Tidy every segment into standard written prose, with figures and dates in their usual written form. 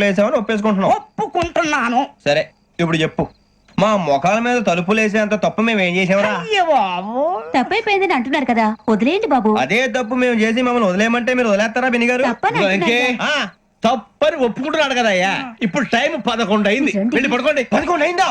వేసామని ఒప్పేసుకుంటున్నాం. ఒప్పుకుంటున్నాను. సరే ఇప్పుడు చెప్పు, మా మొఖాల మీద తలుపులు వేసేంత తప్పు మేము ఏం చేసామరా? అయ్య బాబు, తప్పైపోయిందని అంటున్నారు కదా, వదిలేయండి బాబు. అదే తప్పు మేము చేసి మమ్మల్ని వదిలేయమంటే మీరు వదిలేస్తారా బిని గారు? తప్పని అంటున్నారు కదా. తప్పని ఒప్పుకుంటున్నాడు కదా అయ్యా. ఇప్పుడు టైం 11 అయింది, వెళ్ళి పడుకోండి. 11 అయిందా?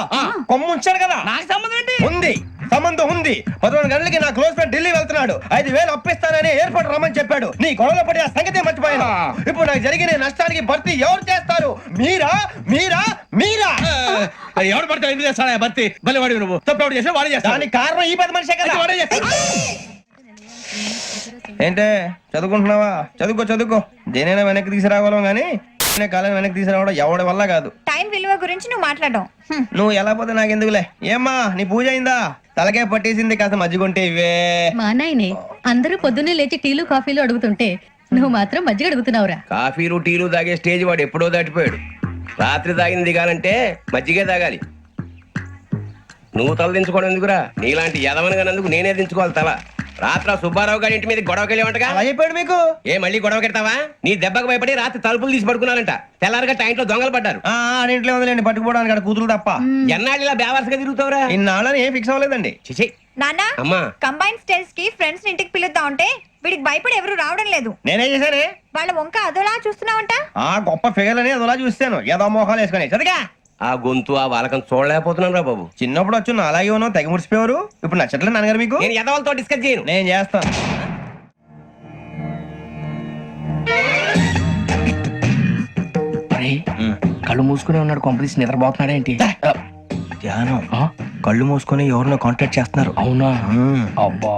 కొమ్ము ఉంచాడు కదా. నాకు సంబంధం ఏంటి? ఉంది, సంబంధం ఉంది. 11 గంటలకి నా క్లోజ్ ఫ్రెండ్ ఢిల్లీ వెళ్తున్నాడు. 5,000 అప్పిస్తానని ఎయిర్పోర్ట్ రమ్మని చెప్పాడు. నీ గొడవలో పడి ఆ సంగతి మర్చిపోయాను. ఇప్పుడు నాకు జరిగిన నష్టానికి భర్తీ ఎవరు చేస్తారు? మీరా మీరా మీరా? ఎవడు పడితే ఎందుకు చేస్తాడా భర్తీ? మళ్ళీ వాడి నువ్వు తప్పు ఎవడు చేసా వాడే చేస్తా. దానికి కారణం ఈ 10 మనిషే కదా. వాడే చేస్తా. ఏంటే చదువుకుంటున్నావా? చదువుకో చదువుకో. దేనైనా వెనక్కి తీసుకురావాలం గానీ కాలం వెనక్కి తీసుకురావడం ఎవడి వల్ల కాదు. టైం విలువ గురించి నువ్వు మాట్లాడడం నువ్వు ఎలా పోతే నాకెందుకులే. ఏమ్మా నీ పూజ అయిందా? తలకే పట్టేసింది, కాస్త మజ్జిగుంటే ఇవే. మా నాయనే అందరూ పొద్దున్నే లేచి టీలు కాఫీలు అడుగుతుంటే నువ్వు మాత్రం మజ్జిగ అడుగుతున్నావురా. కాఫీలు టీలు తాగే స్టేజ్ వాడు ఎప్పుడో దాటిపోయాడు. రాత్రి తాగింది దిగాలంటే మజ్జిగే తాగాలి. నువ్వు తల దించుకోవడం ఎందుకురా? నీలాంటి యదవనగానందుకు నేనే దించుకోవాలి తల. రాత్రి సుబ్బారావు గారి ఇంటి మీద గొడవకి వెళ్ళేవంటగా. అలా చెప్పాడు మీకు? ఏ మళ్ళీ గొడవ కెడతావా? నీ దెబ్బకు భయపడి రాత్రి తలుపులు తీసి పడుకున్నారంట. తెల్లారగా టైంట్లో దొంగలు పడ్డారు. ఇంట్లో ఉందిలేండి, పట్టుకుపోవడానికి అక్కడ కూతురు తప్ప. ఎన్నాళ్ళు ఇలా బేవర్స్గా తిరుగుతావురా? ఇన్నాళ్ళని ఏం ఫిక్స్ అవ్వలేదండి. చిచి నాన్న అమ్మా. కంబైన్ స్టైల్స్ కి ఫ్రెండ్స్ ఇంటికి పిలుద్దాం అంటే వీడికి భయపడి ఎవరు రావడం లేదు. నేనేం చేశానే? వాళ్ళ వంక అదోలా చూస్తున్నావంట. గొప్ప ఫిగర్ అని అదోలా చూస్తాను, ఏదో మోహాలు వేసుకొని. చదిగా ఆ గొంతు ఆ వాలకం చూడలేకపోతున్నాను రా బాబు. చిన్నప్పుడు వచ్చి నా అలాగే ఉన్నావు, తెగ ముడిచిపోయారు. ఇప్పుడు నచ్చట్లేదు నాన్నగారు మీకు? నేను యదవలతో డిస్కస్ చేయను. నేను చేస్తాను. కళ్ళు మూసుకునే ఉన్నాడు, కొంపదీసి నిద్రపోతున్నాడేంటి? ధ్యానం. కళ్ళు మూసుకొని ఎవరినో కాంటాక్ట్ చేస్తున్నారు. అవునా? అబ్బా,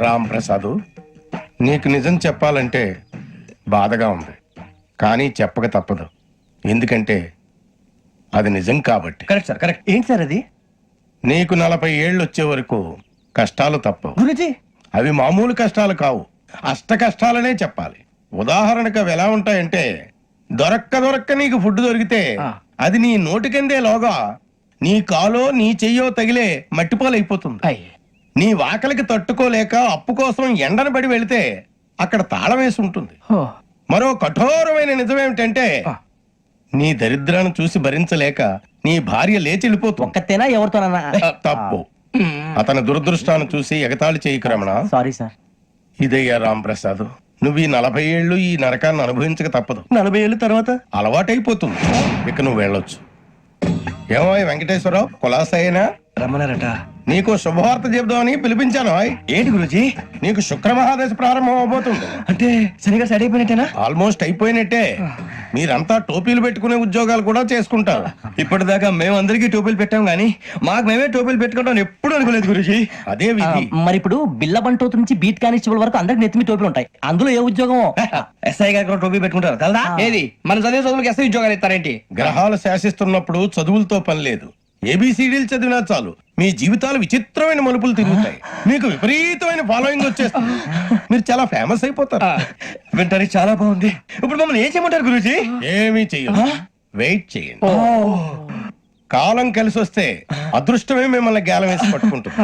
రామ్ ప్రసాద్, నీకు నిజం చెప్పాలంటే బాధగా ఉంది, కానీ చెప్పక తప్పదు. ఎందుకంటే అది నిజం కాబట్టి. Correct sir, correct. ఏంటి సార్ అది? నీకు 40 ఏళ్ళు వచ్చే వరకు కష్టాలు తప్పవు. గురుజీ, అవి మామూలు కష్టాలు కావు, అష్ట కష్టాలనే చెప్పాలి. ఉదాహరణకు అవి ఎలా ఉంటాయంటే, దొరక్క నీకు ఫుడ్ దొరికితే అది నీ నోటికందే లోగా నీ కాలో నీ చెయ్యో తగిలే మట్టిపాలైపోతుంది. నీ వాకలికి తట్టుకోలేక అప్పు కోసం ఎండను పడి వెళితే అక్కడ తాళం వేసి ఉంటుంది. మరో కఠోరమైన నిజమేమిటంటే, నీ దరిద్రాన్ని చూసి భరించలేక నీ భార్య లేచి వెళ్ళిపోతుంది. ఒక్కతేనా ఎవరితోనన్నా? తప్పు. అతని దురదృష్టాన్ని చూసి ఎగతాళి చేయకు రమణ. Sorry sir. ఇదయ్యా రాంప్రసాద్, నువ్వు ఈ 40 ఏళ్ళు ఈ నరకాన్ని అనుభవించక తప్పదు. 40 ఏళ్ళ తర్వాత అలవాటైపోతుంది. ఇక నువ్వు వెళ్ళొచ్చు. ఏమో వెంకటేశ్వరరావు, కులాసైనా రమ్మన్నారట. నీకు శుభవార్త చెబుదామని పిలిపించాను. ఏంటి గురుజీ? నీకు శుక్రమహాదశ ప్రారంభం అవబోతుంది. అంటే సరిగా సెట్ అయిపోయినట్టేనా? ఆల్మోస్ట్ అయిపోయినట్టే. మీరంతా టోపీలు పెట్టుకునే ఉద్యోగాలు కూడా చేసుకుంటారు. ఇప్పటిదాకా మేమందరికీ టోపీలు పెట్టాం గానీ మాకు మేమే టోపీలు పెట్టుకుంటాం ఎప్పుడు అనుకోలేదు గురుజీ. అదే విధి. మరి ఇప్పుడు బిల్ల బంటోతు నుంచి బీట్ కానిస్టేబుల్ వరకు అందరికి నెత్తిమి టోపీలు ఉంటాయి. అందులో ఏ ఉద్యోగం? ఎస్ఐ గారు కూడా టోపీ పెట్టుకుంటారు కదా. ఏది మన చదివే చదువులకు ఎస్ఐ ఉద్యోగాలు ఇస్తారేంటి? గ్రహాలు శాసిస్తున్నప్పుడు చదువులతో పని లేదు. ఏబిసిడీలు చదివినా చాలు మీ జీవితాలు విచిత్రమైన మలుపులు తిరుగుతాయి. మీకు విపరీతమైన ఫాలోయింగ్ వచ్చేస్తుంది. మీరు చాలా ఫేమస్ అయిపోతారు. వింటానికి చాలా బాగుంది. ఇప్పుడు మమ్మల్ని ఏం చేయమంటారు గురూజీ? ఏమీ చెయ్యదు, వెయిట్ చేయండి. కాలం కలిసి వస్తే అదృష్టమే మిమ్మల్ని గేలం వేసి పట్టుకుంటుంది.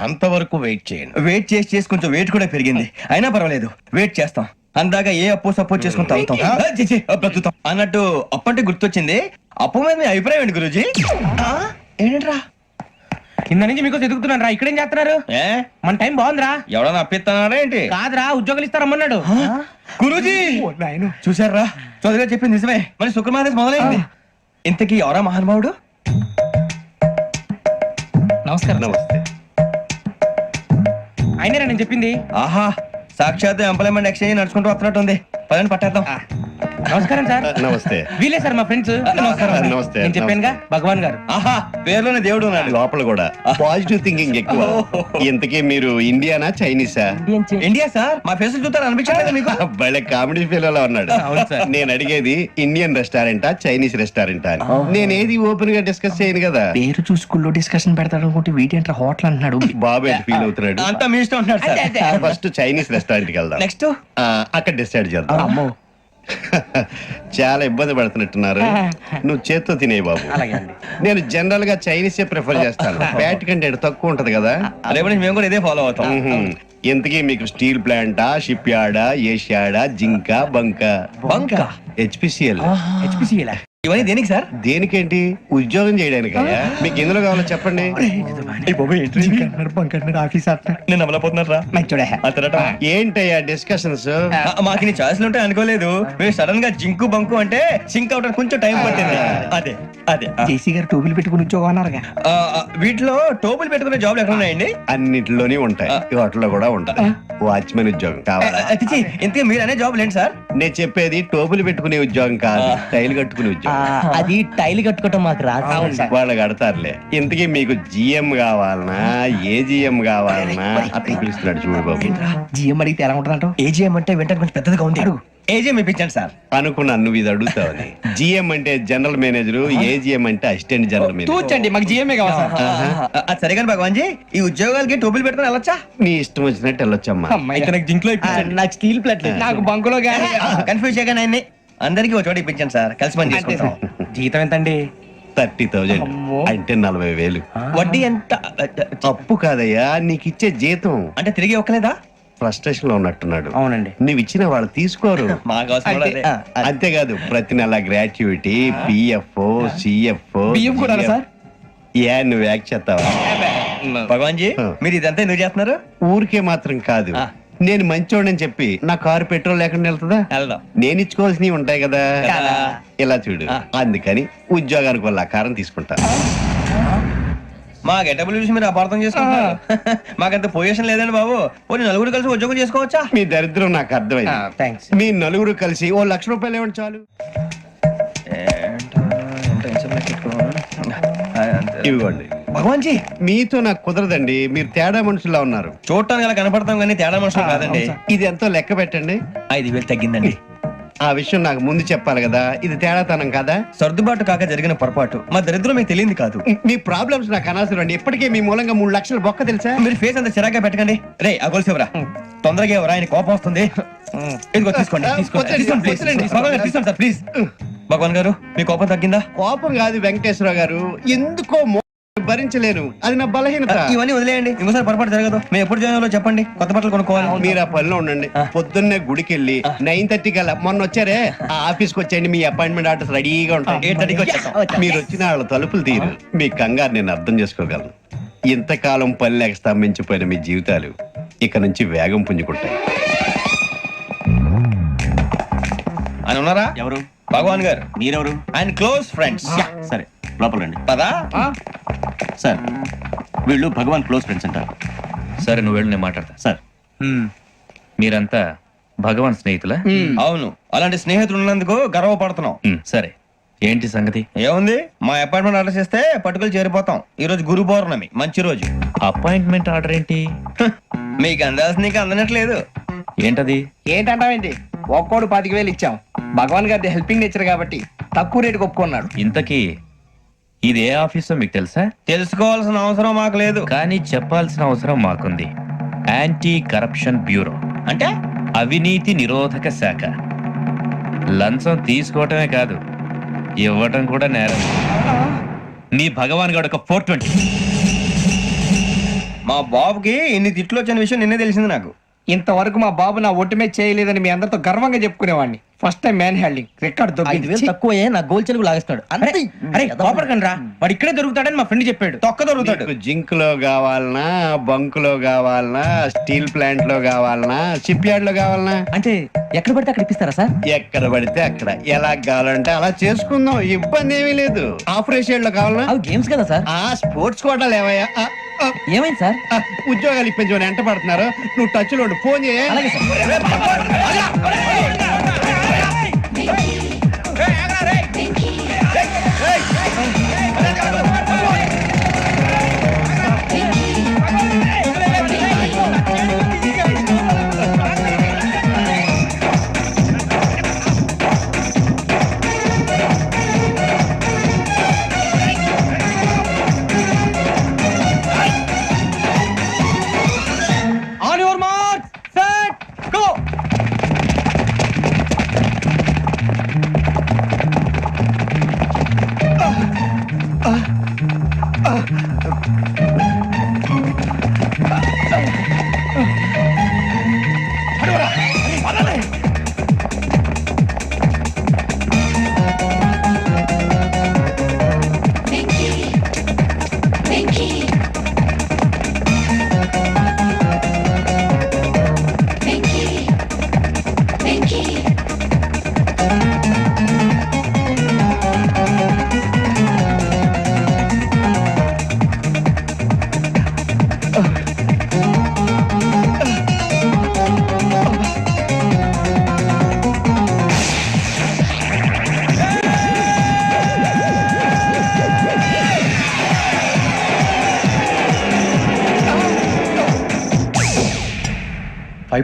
అంతవరకు వెయిట్ చేయండి. వెయిట్ చేసి కొంచెం వెయిట్ కూడా పెరిగింది. అయినా పర్వాలేదు, వెయిట్ చేస్తాం. అందాక ఏ అప్పు సపోర్ట్ చేసుకుని తాగుతాం. బ్రతుకుతాం అన్నట్టు అప్పు అంటే గుర్తొచ్చింది. అప్పు మీద మీ అభిప్రాయం ఏంటి గురూజీ? ఏంటరా కింద నుంచి మీకు ఎదుగుతున్నాను రా. ఇక్కడేం చేస్తున్నారు? మన టైం బాగుందిరా. ఎవడన్నా అప్పిస్తున్నారా ఏంటి? కాదురా, ఉద్యోగాలు ఇస్తారమ్మన్నాడు గురూజీ. చూసారా, చదువుగా చెప్పింది నిజమే. మరి శుక్రమాదేశ్ మొదలైంది. ఇంతకీ ఎవరా మహానుభావుడు? నమస్కారం. నమస్తే. అయినరా నేను చెప్పింది? ఆహా, సాక్షాత్ ఎంప్లాయ్మెంట్ ఎక్స్చేంజ్ నడుచుకుంటూ వస్తున్నట్టు ఉంది. పదండి పట్టేద్దాం. నమస్కారం సార్. నమస్తే. వీలే సార్ మా ఫ్రెండ్స్. నమస్తే. నేను చెప్పానుగా, భగవాన్ గారు. ఆహా, పేర్లోనే దేవుడు ఉన్నాడు. లోపల కూడా పాజిటివ్ థింకింగ్ ఎక్కువ. ఇంతకీ మీరు ఇండియానా చైనీసా? India sir. మా ఫేస్ చూస్తారు అనిపించలేదు మీకు? భలే కామెడీ ఫీల్ అలా ఉన్నాడు. నేను అడిగేది ఇండియన్ రెస్టారెంటా చైనీస్ రెస్టారెంటా అని. నేను ఏది ఓపెన్ గా డిస్కస్ చేయను కదా. పేరు చూసుకుల్లో డిస్కషన్ పెడతాడు అనుకుంటే వీటేంట్రా హోటల్ అంటున్నాడు. బాబు ఫీల్ అవుతున్నాడు. అంతా మీ ఇష్టం ఉంటాడు సార్. ఫస్ట్ చైనీస్ రెస్టారెంట్ కి వెళ్దాం. నెక్స్ట్ అక్కడ డిసైడ్ చేద్దాం. చాలా ఇబ్బంది పడుతున్నట్టున్నారు. నువ్వు చేత్తో తినే బాబు. నేను జనరల్ గా చైనీసే ప్రిఫర్ చేస్తాను. ఫ్యాట్ కంటెంట్ తక్కువ ఉంటది కదా. రేపు నుంచి మేము కూడా ఇదే ఫాలో అవుతాం. ఇంతకీ మీకు స్టీల్ ప్లాంటా, షిప్ యార్డా, ఏషియాడా, జింక, బంక హెచ్పిసిఎల్. ఇవన్నీ దేనికి సార్? దేనికేంటి? ఉద్యోగం చేయడానికి. మీకు ఎందులో కావాలో చెప్పండి. నేను అమలపోతున్నారా? ఏంటయ్యా డిస్కషన్స్? మాకు నీ ఛాయిస్లు ఉంటాయి అనుకోలేదు. మీరు సడన్ గా జింకు బంకు అంటే సింక్ అవడానికి కొంచెం టైం పట్టింది. అదే అదే జేసీ గారు టోపీలు పెట్టుకుని ఉద్యోగం అన్నారుగా. వీటిలో టోపులు పెట్టుకునే జాబ్లు ఎక్కడ ఉన్నాయండి? అన్నిటిలోనే ఉంటాయి, వాటిలో కూడా ఉంటాయి. వాచ్మెన్ ఉద్యోగం కావాలా? అతిచి ఇంతకీ మీరు అనే జాబ్ ఏంటి సార్? నేను చెప్పేది టోపులు పెట్టుకునే ఉద్యోగం కాదు, టైల్ కట్టుకునే ఉద్యోగం. అది టైల్ కట్టుకోవటం మాకు రాదు. వాళ్ళు కడతారులే. ఇంతకీ మీకు జిఎం కావాలనా, ఏ జిఎం కావాలనా? అతను పిలుస్తున్నాడు చూడు బాబు. జిఎం అడిగితే ఎలా ఉంటుందంట? ఏజీఎం అంటే వెంటనే కొంచెం పెద్దదిగా ఉంది. ఏజీఎం ఇప్పించండి సార్. అనుకున్నాను నువ్వు ఇది అడుగుతావని. జిఎం అంటే జనరల్ మేనేజర్, ఏజిఎం అంటే అసిస్టెంట్ జనరల్ మేనేజర్. తూచండి, మాకు జిఎంఏ కావాలి సార్. అది సరే కానీ భగవాన్ జీ, ఈ ఉద్యోగాలకి టోపులు పెట్టుకుని వెళ్ళొచ్చా? నీ ఇష్టం వచ్చినట్టు వెళ్ళొచ్చమ్మా. జింక్ లో నాకు స్టీల్ ప్లేట్, నాకు బంకులో గానీ. కన్ఫ్యూజ్ చేయగానే ఆయన్ని అందరికి ఒక చోట ఇప్పించండి సార్, కలిసి పని చేసుకుంటాం. జీతం ఎంతండి? 30,000 అంటే 40,000. వడ్డీ ఎంత? అప్పు కాదయ్యా, నీకు ఇచ్చే జీతం. అంటే తిరిగి ఒక్కలేదా? ఫ్రస్ట్రేషన్ లో ఉన్నట్టున్నాడు. అవునండి. నువ్వు ఇచ్చిన వాళ్ళు తీసుకోరు. మాకు అవసరం కూడా అదే. అంతేకాదు ప్రతి నెల గ్రాట్యుటీ, పిఎఫ్, సిఎఫ్. బియ్యం కూడా సార్? ఏ నువ్వు యాక్ట్ చేస్తావా? భగవాన్ జీ, మీరు ఇదంతా ఎందుకు చేస్తున్నారు? ఊరికే మాత్రం కాదు, నేను మంచోడని చెప్పి నా కారు పెట్రోల్ లేకుండా వెళ్తుందా? వెళ్దాం. నేను ఇచ్చుకోవాల్సినవి ఉంటాయి కదా. కదా. ఇలా చూడు, అందుకని ఉద్యోగానికి వాళ్ళ ఆకారం తీసుకుంటా. మా గెటబుల్ చూసి మీరు అపార్థం చేసుకుంటారు. మాకంత పొజిషన్ లేదండి బాబు. పోనీ నలుగురు కలిసి ఉద్యోగం చేసుకోవచ్చా? మీ దరిద్రం నాకు అర్థమైంది. థ్యాంక్స్. మీ నలుగురు కలిసి ఓ 1,00,000 రూపాయలు ఇవ్వండి చాలు. ఇవ్వండి. భగవాన్ జీ, మీతో నాకు కుదరదండి, మీరు తేడా మనుషుల్లా ఉన్నారు. చూడటానికి అలా కనపడతాం కానీ తేడా మనుషులు కాదండి. ఇది ఎంతో లెక్క పెట్టండి. 5,000 తగ్గిందండి. ఆ విషయం నాకు ముందు చెప్పాలి కదా, ఇది తేడాతనం కదా. సర్దుబాటు కాక జరిగిన పొరపాటు. మా దరిద్రం మీకు తెలియదు కాదు. మీ ప్రాబ్లమ్స్ నాకు అనవసరం అండి. ఇప్పటికే మీ మూలంగా 3,00,000 బొక్క తెలుసా? మీరు ఫేస్ అంత చిరాగ్గా పెట్టకండి. రే ఆ గొలుసు ఎవరా? తొందరగా ఎవరా? ఆయన కోపం వస్తుంది. ఇదిగో తీసుకోండి. తీసుకోండి సార్ ప్లీజ్. భగవాన్ గారు, మీ కోపం తగ్గిందా? కోపం కాదు వెంకటేశ్వరరావు గారు, ఎందుకో భరించలేను, అది నా బలహీనత. ఇవన్నీ వదిలేయండి, ఇంకోసారి పొరపాటు జరగదు. మేము ఎప్పుడు జాయిన్ చెప్పండి, కొత్త బట్టలు కొనుక్కోవాలి. మీరు ఆ పనిలో ఉండండి. పొద్దున్నే గుడికి వెళ్ళి 9:30 కల్లా, మొన్న వచ్చారే ఆ ఆఫీస్కి వచ్చేయండి. మీ అపాయింట్మెంట్ ఆర్డర్స్ రెడీగా ఉంటాయి. 8:30కి వచ్చేస్తాం. మీరు వచ్చిన వాళ్ళ తలుపులు తీరు. మీ కంగారు నేను అర్థం చేసుకోగలను. ఇంతకాలం పని లేక స్తంభించిపోయిన మీ జీవితాలు ఇక నుంచి వేగం పుంజుకుంటాయి. ఆయన ఉన్నారా? ఎవరు? భగవాన్ గారు. మీరెవరు? ఆయన క్లోజ్ ఫ్రెండ్స్. సరే, లోపల రండి. పదా? సార్, వీళ్ళు భగవాన్ క్లోజ్ ఫ్రెండ్స్ అంటారు. సరే, నువ్వు వెళ్ళు, నేను మాట్లాడతా. సార్, మీరంతా భగవాన్ స్నేహితులా? అవును, అలాంటి స్నేహితులు ఉన్నందుకు గర్వపడుతున్నాం. సరే, ఏంటి సంగతి? ఏముంది, మా అపాయింట్మెంట్ ఆర్డర్ చేస్తే పట్టుకులు చేరిపోతాం. ఈ రోజు గురు పౌర్ణమి, మంచి రోజు. అపాయింట్మెంట్ ఆర్డర్ ఏంటి? మీకు అందాల్సిన నీకు అందనట్లేదు. ఏంటది? ఏంటంటావేంటి? ఒక్కోడు 25,000 ఇచ్చాం. భగవాన్ గారి హెల్పింగ్ నేచర్ కాబట్టి తక్కువ రేటుకి ఒప్పుకున్నాడు. ఇంతకీ ఇది ఏ ఆఫీసో మీకు తెలుసా? తెలుసుకోవాల్సిన అవసరం మాకు లేదు, కానీ చెప్పాల్సిన అవసరం మాకుంది. యాంటీ కరప్షన్ బ్యూరో అంటే అవినీతి నిరోధక శాఖ. లంచం తీసుకోవటమే కాదు, ఇవ్వటం కూడా నేరం. మీ భగవాన్ గారు ఒక 420. మా బాబుకి ఇన్ని తిట్లు వచ్చిన విషయం నిన్నే తెలిసింది నాకు. ఇంతవరకు మా బాబు నా ఒట్టుమే చేయలేదని మీ అందరితో గర్వంగా చెప్పుకునేవాడిని. First time man handing record దొరికింది. తక్కువే నా గోల్ చెలుగు లాగేస్తాడు. అరే కోపడకండి రా, వాడు ఇక్కడే దొరుకుతాడని మా ఫ్రెండ్ చెప్పాడు. తొక్క దొరుకుతాడు. మీకు జింక్ లో కావాలనా, బంక్ లో కావాలనా, స్టీల్ ప్లాంట్ లో కావాలనా, షిప్ యార్డ్ లో కావాలనా? అంటే ఎక్కడ పడితే అక్కడ ఇప్పిస్తారా సార్? ఎక్కడ పడితే అక్కడ, ఎలా కావాలంటే అలా చేసుకుందాం, ఇబ్బంది ఏమీ లేదు. ఆపరేషన్ లో కావాలనా? అవి గేమ్స్ కదా సార్. ఆ స్పోర్ట్స్ కోటాలు ఏమయ్యా? ఏమైంది సార్? ఉద్యోగాలు ఇప్పించమని ఎంట పడుతున్నారు. నువ్వు టచ్ లో ఉండు, ఫోన్ చేయ.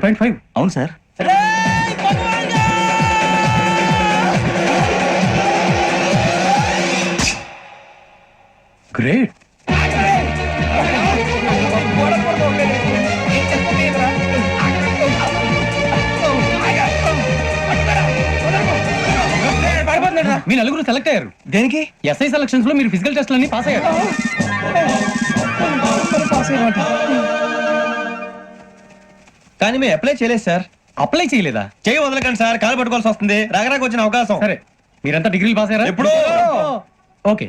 5.5 అవును సార్. గ్రేట్. మీ నలుగురు సెలెక్ట్ అయ్యారు. దేనికి? ఎస్ఐ సెలక్షన్స్ లో మీరు ఫిజికల్ టెస్ట్ అన్ని పాస్ అయ్యారు. కానీ మేము అప్లై చేయలేదు సార్. అప్లై చేయలేదా? చేయి వదలకండి సార్, కాలు పట్టుకోవాల్సి వస్తుంది. రాగరాకు వచ్చిన అవకాశం. సరే, మీరంతా డిగ్రీలు పాస్ అయ్యారా? ఎప్పుడో. ఓకే,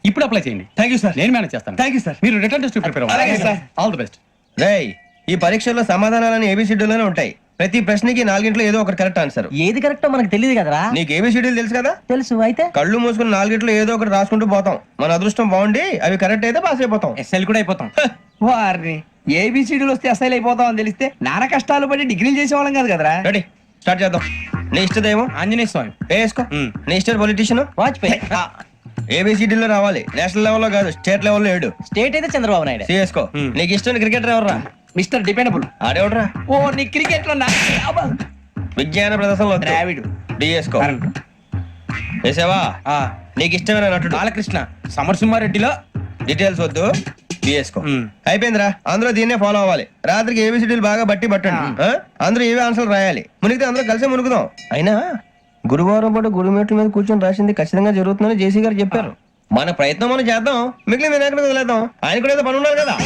ఇప్పుడు అప్లై చేయండి. Thank you sir. నేను మేనేజ్ చేస్తాను. Thank you sir. మీరు రిటర్న్ టెస్ట్ ప్రిపేర్ అలాగే అవ్వండి. సార్. All the best. రేయ్, ఈ పరీక్షల్లో సమాధానాలని ఏబిసిడ్యూల్లోనే ఉంటాయి. ప్రతి ప్రశ్నకి 4 ఏదో ఒకటి కరెక్ట్ ఆన్సర్. ఏది కరెక్టో మనకు తెలియదు కదరా. నీకు ఏబిసిడ్యూల్ తెలుసు కదా? తెలుసు. అయితే కళ్ళు మూసుకుని 4 ఏదో ఒకటి రాసుకుంటూ పోతాం. మన అదృష్టం బాగుండి అవి కరెక్ట్ అయితే పాస్ అయిపోతాం. ఎస్ఎల్ కూడా అయిపోతాం. వారిని ఏబిసిడీలు వస్తే ఎస్ఐలు అయిపోతాం అని తెలిస్తే నాన్న కష్టాలు పడి డిగ్రీలు చేసేవాళ్ళం కాదు కదరా. రెడీ, స్టార్ట్ చేద్దాం. నీ ఇష్టదేమో ఆంజనేయ స్వామి. వేసుకో. నీ ఇష్ట పొలిటీషియన్ వాజ్పేయి. ఏబిసిడీలో రావాలి. నేషనల్ లెవెల్లో కాదు, స్టేట్ లెవెల్లో 7. స్టేట్ అయితే చంద్రబాబు నాయుడు. సిఎస్కో. నీకు ఇష్టం క్రికెటర్ ఎవర్రా? Mister dependable. ఆడేవడరా? ఓ నీ క్రికెట్ లో విజ్ఞాన ప్రదర్శనలో ద్రావిడు. డిఎస్కో. వేసావా? నీకు ఇష్టమైన నటుడు? బాలకృష్ణ. సమర్సింహారెడ్డిలో డీటెయిల్స్ వద్దు, డిఎస్కో. అయిపోయిందిరా. అందరూ దీన్నే ఫాలో అవ్వాలి. రాత్రికి ఏబిసిడీలు బాగా బట్టి పట్టండి. అందరూ ఏవే ఆన్సర్లు రాయాలి. మునిగితే అందరూ కలిసి మునుగుదాం. అయినా గురువారం పాటు గురుమేట్ల మీద కూర్చొని రాసింది ఖచ్చితంగా జరుగుతుందని జేసీ గారు చెప్పారు. మన ప్రయత్నం మనం చేద్దాం, మిగిలిన నేను ఎక్కడ వదిలేద్దాం. ఆయన కూడా ఏదో పని ఉన్నారు కదా.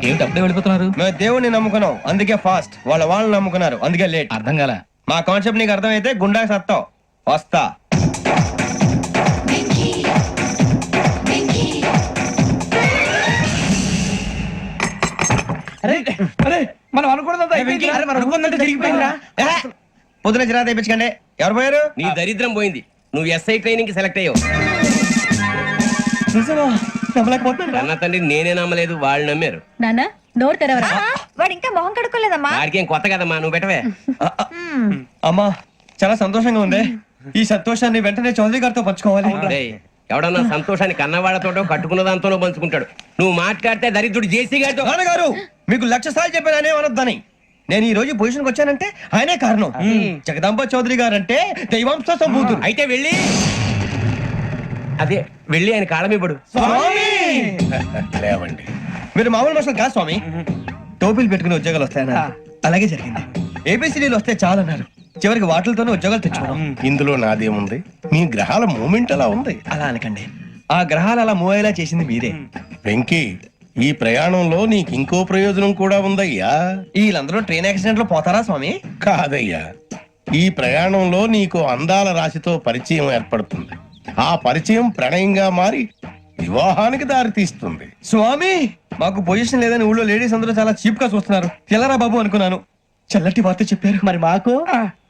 ఏమిటి అప్పుడే వెళ్ళిపోతున్నారు? మేము దేవుడిని నమ్ముకున్నాం, అందుకే ఫాస్ట్. వాళ్ళని నమ్ముకున్నారు, అందుకే లేట్. అర్థం కాల. మా కాన్సెప్ట్ నీకు అర్థమైతే గుండా సత్తావు. వస్తా. మనం అనుకున్నదంతా జరిగిపోయిందిరా. పొద్దున చిరా తెప్పించకండి. ఎవరు పోయారు? నీ దరిద్రం పోయింది. నువ్వు ఎస్ఐ ట్రైనింగ్ కి సెలెక్ట్ అయ్యావు. అన్న తండ్రి నేనే నమ్మలేదు, వాళ్ళు నమ్మారు. నాన్న, నోరు తెరవరా. వాడు ఇంకా మొహం కడుక్కోలేదమ్మా. వాడికి ఏం కొత్త కదమ్మా, నువ్వు పెట్టవే. అమ్మా, చాలా సంతోషంగా ఉంది. ఈ సంతోషాన్ని వెంటనే చౌదరి గారితో పంచుకోవాలి. డేయ్, ఎవడన్నా సంతోషాన్ని కన్నవాళ్లతోటో కట్టుకున్న దాంతోనో పంచుకుంటాడు. నువ్వు మాట్లాడితే దరిద్రుడు జేసీ గారితో. నాన్నగారు, మీకు 1,00,000 సార్లు చెప్పాననే అనొద్దని. నేను ఈ రోజు పొజిషన్కి వచ్చానంటే ఆయనే కారణం. జగదాంబ చౌదరి గారు అంటే దైవాంశ సంభూతుడు. అయితే వెళ్ళి ఆయన కాళ్ళమివ్వడు. లేవండి. మీరు మామూలు మనుషులు కాదు స్వామి. టోపీలు పెట్టుకుని ఉద్యోగాలు వస్తాయన్నారు, అలాగే జరిగింది. ఏబిసిడీలు వస్తే చాలన్నారు, చివరికి వాటిలతోనే ఉద్యోగాలు తెచ్చుకోవడం. ఇందులో నాదేముంది? మీ గ్రహాల మూమెంట్ అలా ఉంది. అలా అనకండి, ఆ గ్రహాలు అలా మూవ్ అయ్యేలా చేసింది మీరే. వెంకీ, ఈ ప్రయాణంలో నీకు ఇంకో ప్రయోజనం కూడా ఉందయ్యా. వీళ్ళందరూ ట్రైన్ యాక్సిడెంట్ లో పోతారా స్వామి? కాదయ్యా, ఈ ప్రయాణంలో నీకు అందాల రాశితో పరిచయం ఏర్పడుతుంది. ఆ పరిచయం ప్రణయంగా మారి వివాహానికి దారి తీస్తుంది. స్వామి, మాకు పొజిషన్ లేదని ఊళ్ళో లేడీస్ అందరూ చాలా చీప్ గా చూస్తున్నారు. తెల్లరా బాబు అనుకున్నాను. చల్లటి వార్త చెప్పారు. మరి మాకు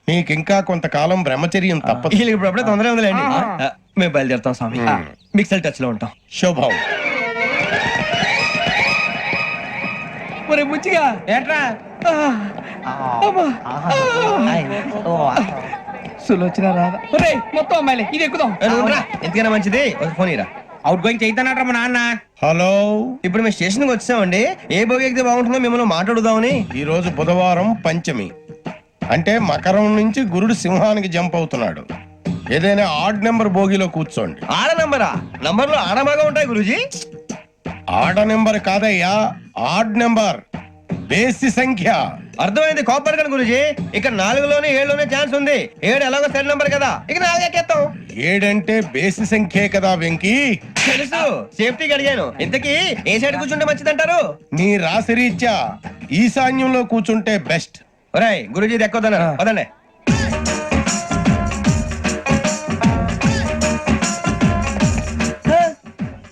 నీకింకా కొంతకాలం బ్రహ్మచర్యం తప్పదు. వీళ్ళకి ఇప్పుడు అప్పుడే తొందరగా ఉందిలేండి. మేము బయలుదేరుతాం స్వామి. మిక్సెల్ టచ్ లో ఉంటాం. శుభం. ఒరే బుచ్చిగా ఏట్రా. సులోచన రాదా? ఒరే మొత్తం అమ్మాయిలే, ఇది ఎక్కుదాం. ఎందుకైనా మంచిది, ఒక ఫోన్ ఇరా. అవుట్ గోయింగ్ చేద్దానట్రా మా నాన్న. హలో, ఇప్పుడు మేము స్టేషన్ కి వచ్చామండి. ఏ బోగి ఎక్కితే బాగుంటుందో మిమ్మల్ని మాట్లాడుదామని. ఈ రోజు బుధవారం పంచమి, అంటే మకరం నుంచి గురుడు సింహానికి జంప్ అవుతున్నాడు. ఏదైనా ఆడ్ నెంబర్ బోగిలో కూర్చోండి. ఆడ నంబరా? నంబర్లు ఆడమాగా ఉంటాయి గురూజీ. ఆడ నెంబర్ కాదయ్యా, ఆడ్ నెంబర్, బేసి సంఖ్య. అర్థమైంది, కాపర్ కానీ గురూజీ. ఇక్కడ 4లోనే 7లోనే ఛాన్స్ ఉంది. 7 ఎలాగో సెడ్ నంబర్ కదా, ఇక 4 ఎక్కేస్తాం. 7 అంటే బేసి సంఖ్యే కదా వెంకీ. తెలుసు, సేఫ్టీకి అడిగాను. ఇంతకీ ఏ సైడ్ కూర్చుంటే మంచిదంటారు? నీ రాశి రీత్యా ఈశాన్యంలో కూర్చుంటే బెస్ట్. ఒరేయ్, గురూజీ దెక్కొద్దన్నారు, పదండి.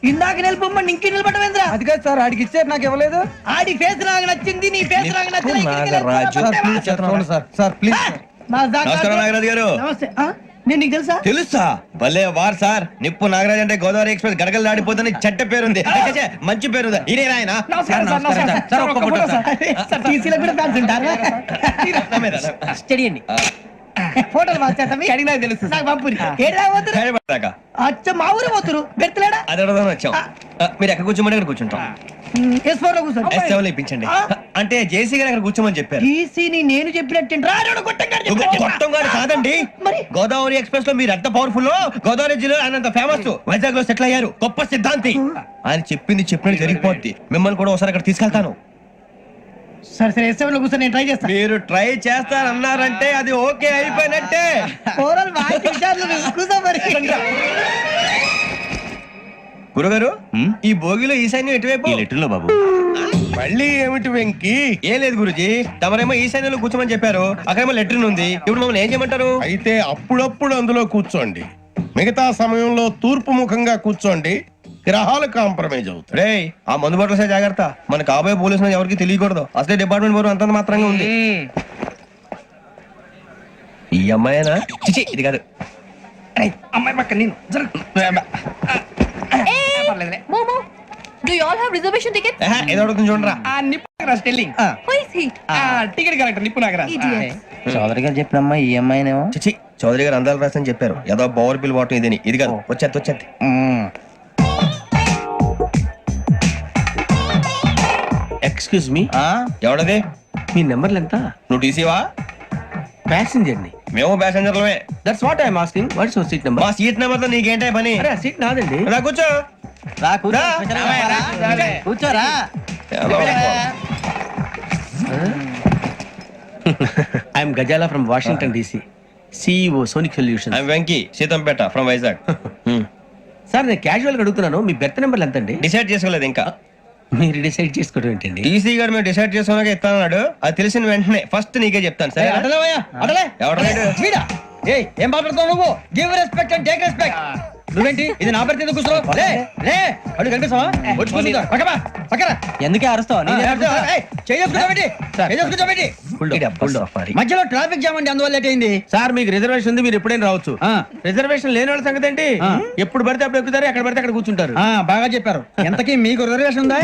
ఇందాక నిలబొమ్మని ఇంకే నిలబడమేంద్రా? అది కాదు సార్, ఆడికి ఇచ్చారు, నాకు ఇవ్వలేదు. ఆడి ఫేస్ నాకు నచ్చింది, నీ ఫేస్ నాకు నచ్చింది. నమస్కారం నాగరాజు గారు. నేను నీకు తెలుసా? తెలుసా? భలే వార్ సార్. నిప్పు నాగరాజ్ అంటే గోదావరి ఎక్స్ప్రెస్ గడగలు దాడిపోతుంది చెట్ట పేరుంది. ఛే, మంచి పేరుంది. ఇదే ఆయన టీసీలో కూడా ఫ్యాన్స్ ఉంటారా? స్టడీ అండి. ఫోటోలు అడిగినా తెలుసు నాకు పంపురి. ఏడా పోతురు? అచ్చ మా ఊరు పోతురు. బెర్తలేడా? అది అడగదామని వచ్చాం. మీరు ఎక్కడ కూర్చోమని అక్కడ కూర్చుంటాం. S4 లో కూర్చోండి. S7 లో ఇప్పించండి. అంటే జేసీ గారు అక్కడ కూర్చోమని చెప్పారు. టీసీని నేను చెప్పినట్టు గొట్టం గారు కాదండి. మరి? గోదావరి ఎక్స్ప్రెస్ లో మీరు ఎంత పవర్ఫుల్, గోదావరి జిల్లా ఆయన ఫేమస్, వైజాగ్ లో సెటిల్ అయ్యారు, గొప్ప సిద్ధాంతి. ఆయన చెప్పింది చెప్పినట్టు జరిగిపోద్ది. మిమ్మల్ని కూడా ఒకసారి అక్కడ తీసుకెళ్తాను. సరే సరే S7 లో కూర్చొని నేను ట్రై చేస్తాను. మీరు ట్రై చేస్తారన్నారంటే అది ఓకే అయిపోయినట్టే. ఓవరాల్ వాయిస్ విచారణ కూర్చో మరి. గురుగారు, ఈ భోగిలో ఈశాన్యం ఎటువైపు? ఈ లెటర్లో బాబు. మళ్ళీ ఏమిటి వెంకీ? ఏం లేదు గురుజీ, తమరేమో ఈశాన్యంలో కూర్చోమని చెప్పారు, అక్కడేమో లెటర్ ఉంది. ఇప్పుడు మమ్మల్ని ఏం చేయమంటారు? అయితే అప్పుడప్పుడు అందులో కూర్చోండి, మిగతా సమయంలో తూర్పు ముఖంగా కూర్చోండి. గ్రహాలు కాంప్రమైజ్ అవుతాయి. రే, ఆ మందు బట్టలసే జాగ్రత్త. మన కాబోయే పోలీసులు ఎవరికి తెలియకూడదు. అసలే డిపార్ట్మెంట్ బోరు అంతంత మాత్రంగా ఉంది. ఈ అమ్మాయినా? చిచి, ఇది కాదు. అమ్మాయి పక్క నేను momo, do you all have reservation tickets? ఏదో అడుగుతుంది చూడరా. నిప్పు Nagaraj telling. Who is he? Ticket correct నిప్పు నాగరాజ్. చౌదరి గారు చెప్పినమ్మా ఈ అమ్మాయినేమో. చిచి, చౌదరి గారు అందాలు రాసని చెప్పారు. ఏదో పవర్ బిల్ వాటం ఇదని. ఇది కాదు. వచ్చేది. Excuse me, ఎవడది? మీ నెంబర్లు ఎంత? నువ్వు టీసీవా? ప్యాసింజర్ ని. మేము ప్యాసెంజర్లమే. That's what I'm asking. What's your seat number? మా సీట్ నెంబర్ తో నీకేంటే పని? అరే సీట్ నాదండి. రా కూర్చో. రా కూర్చో. రా. కూర్చోరా. I'm Gazala from Washington DC, CEO Sonic Solution. I'm Venky, Seethampeta from Vizag. Sir నేను క్యాజువల్ గా అడుగుతున్నాను, మీ బెర్త్ నెంబర్లు ఎంత అండి? డిసైడ్ చేసుకోలేదు ఇంకా. మీరు డిసైడ్ చేసుకోవడం ఏంటండి? టీసీ గారు మేము డిసైడ్ చేసుకున్నాక ఇస్తానన్నాడు. అది తెలిసిన వెంటనే ఫస్ట్ నీకే చెప్తాను. సరే? వీడా? ఏయ్, ఏం మాట్లాడుతావు నువ్వు? Give respect and take respect. నువ్వేంటి ఇది నా పరిస్థితి కూర్చున్నావు? లే లే, అడుగు కనిపిస్తావా? వచ్చి కూర్చుంటా. పక్కరా. ఎందుకే అరుస్తావు? మధ్యలో ట్రాఫిక్ జామ్ అండి, అందువల్ల లేట్ అయింది. సార్ మీకు రిజర్వేషన్ ఉంది, మీరు ఎప్పుడైనా రావచ్చు. రిజర్వేషన్ లేని వాళ్ళ సంగతి ఏంటి? ఎప్పుడు పడితే అప్పుడు ఎక్కుతారు, ఎక్కడ పడితే అక్కడ కూర్చుంటారు. బాగా చెప్పారు. ఎంతకీ మీకు రిజర్వేషన్ ఉందా?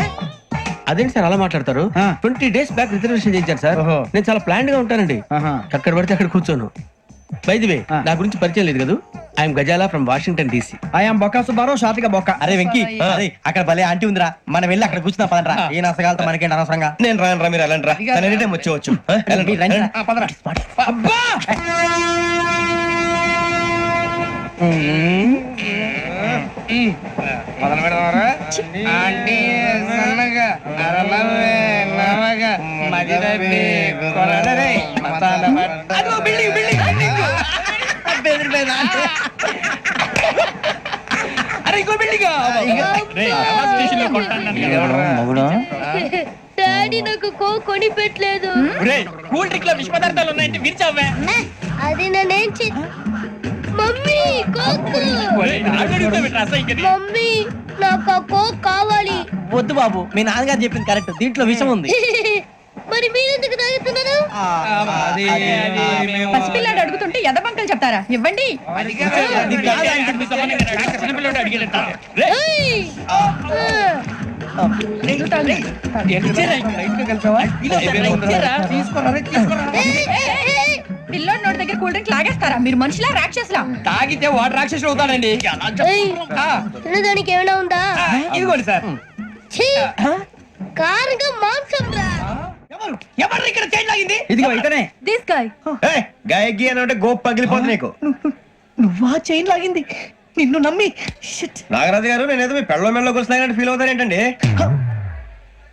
అదేంటి సార్ అలా మాట్లాడతారు? 20 days బ్యాక్ రిజర్వేషన్ చేయించారు సార్. నేను చాలా ప్లాన్ గా ఉంటానండి. అక్కడ పడితే అక్కడ కూర్చోను. బై ది వే, నా గురించి పరిచయం లేదు కదా. I'm Gazala from Washington DC. I'm Bokka Subbarao, షాతిక బొక్క. అరే వెంకీ, అక్కడ భలే ఆంటీ ఉందిరా, మనం వెళ్ళి అక్కడ కూర్చున్నా పదనరా. ఏ నసగాలతో మనకేంటి అనవసరంగా. నేను రాను, మీరు వెళ్ళండి రా. తను ఎనీ టైం వచ్చేవచ్చు. అబ్బా మొదలు పెడదామరా? ఆంటీ సన్నగా అరలవే నవగా మదిరపి కొరడరే మతాల అదో బిల్డింగ్ బిల్డింగ్ బిల్డింగ్. అరే ఇంకో బిల్డింగ్. డాడీ నాకు కొని పెట్టలేదు. కూల్ డ్రింక్ లో విష పదార్థాలు ఉన్నాయంటే విరిచావే. అది నేనేం మమ్మీ కోక్. మమ్మీ నాకు ఆ కోక్ కావాలి. వద్దు బాబు, మీ నాన్నగారు చెప్పింది కరెక్ట్, దీంట్లో విషయం ఉంది. మరి మీరెందుకు తాగుతున్నారు? పసిపిల్లాడు అడుగుతుంటే ఎదబంకలు చెప్తారా? ఇవ్వండి. పిల్లోడి నోటి దగ్గర కూల్ డ్రింక్ లాగేస్తారా? మీరు మనుషులా రాక్షసులా? తాగితే వాడు రాక్షసుడు అవుతాడండి. దానికి ఏమైనా ఉందా? ఇదిగోండి సార్. కారుగా మాంసం రా. ఎవరు ఇక్కడ చైన్ లాగింది? ఇదిగో ఇతనే. This guy. గాయకి అని అంటే గోప్ పగిలిపోతుంది నీకు. నువ్వా చైన్ లాగింది? నిన్ను నమ్మి. నాగరాజు గారు, నేనేదో మీ పెళ్ళ మెళ్ళ గురిసినట్టు ఫీల్ అవుతారు ఏంటండి?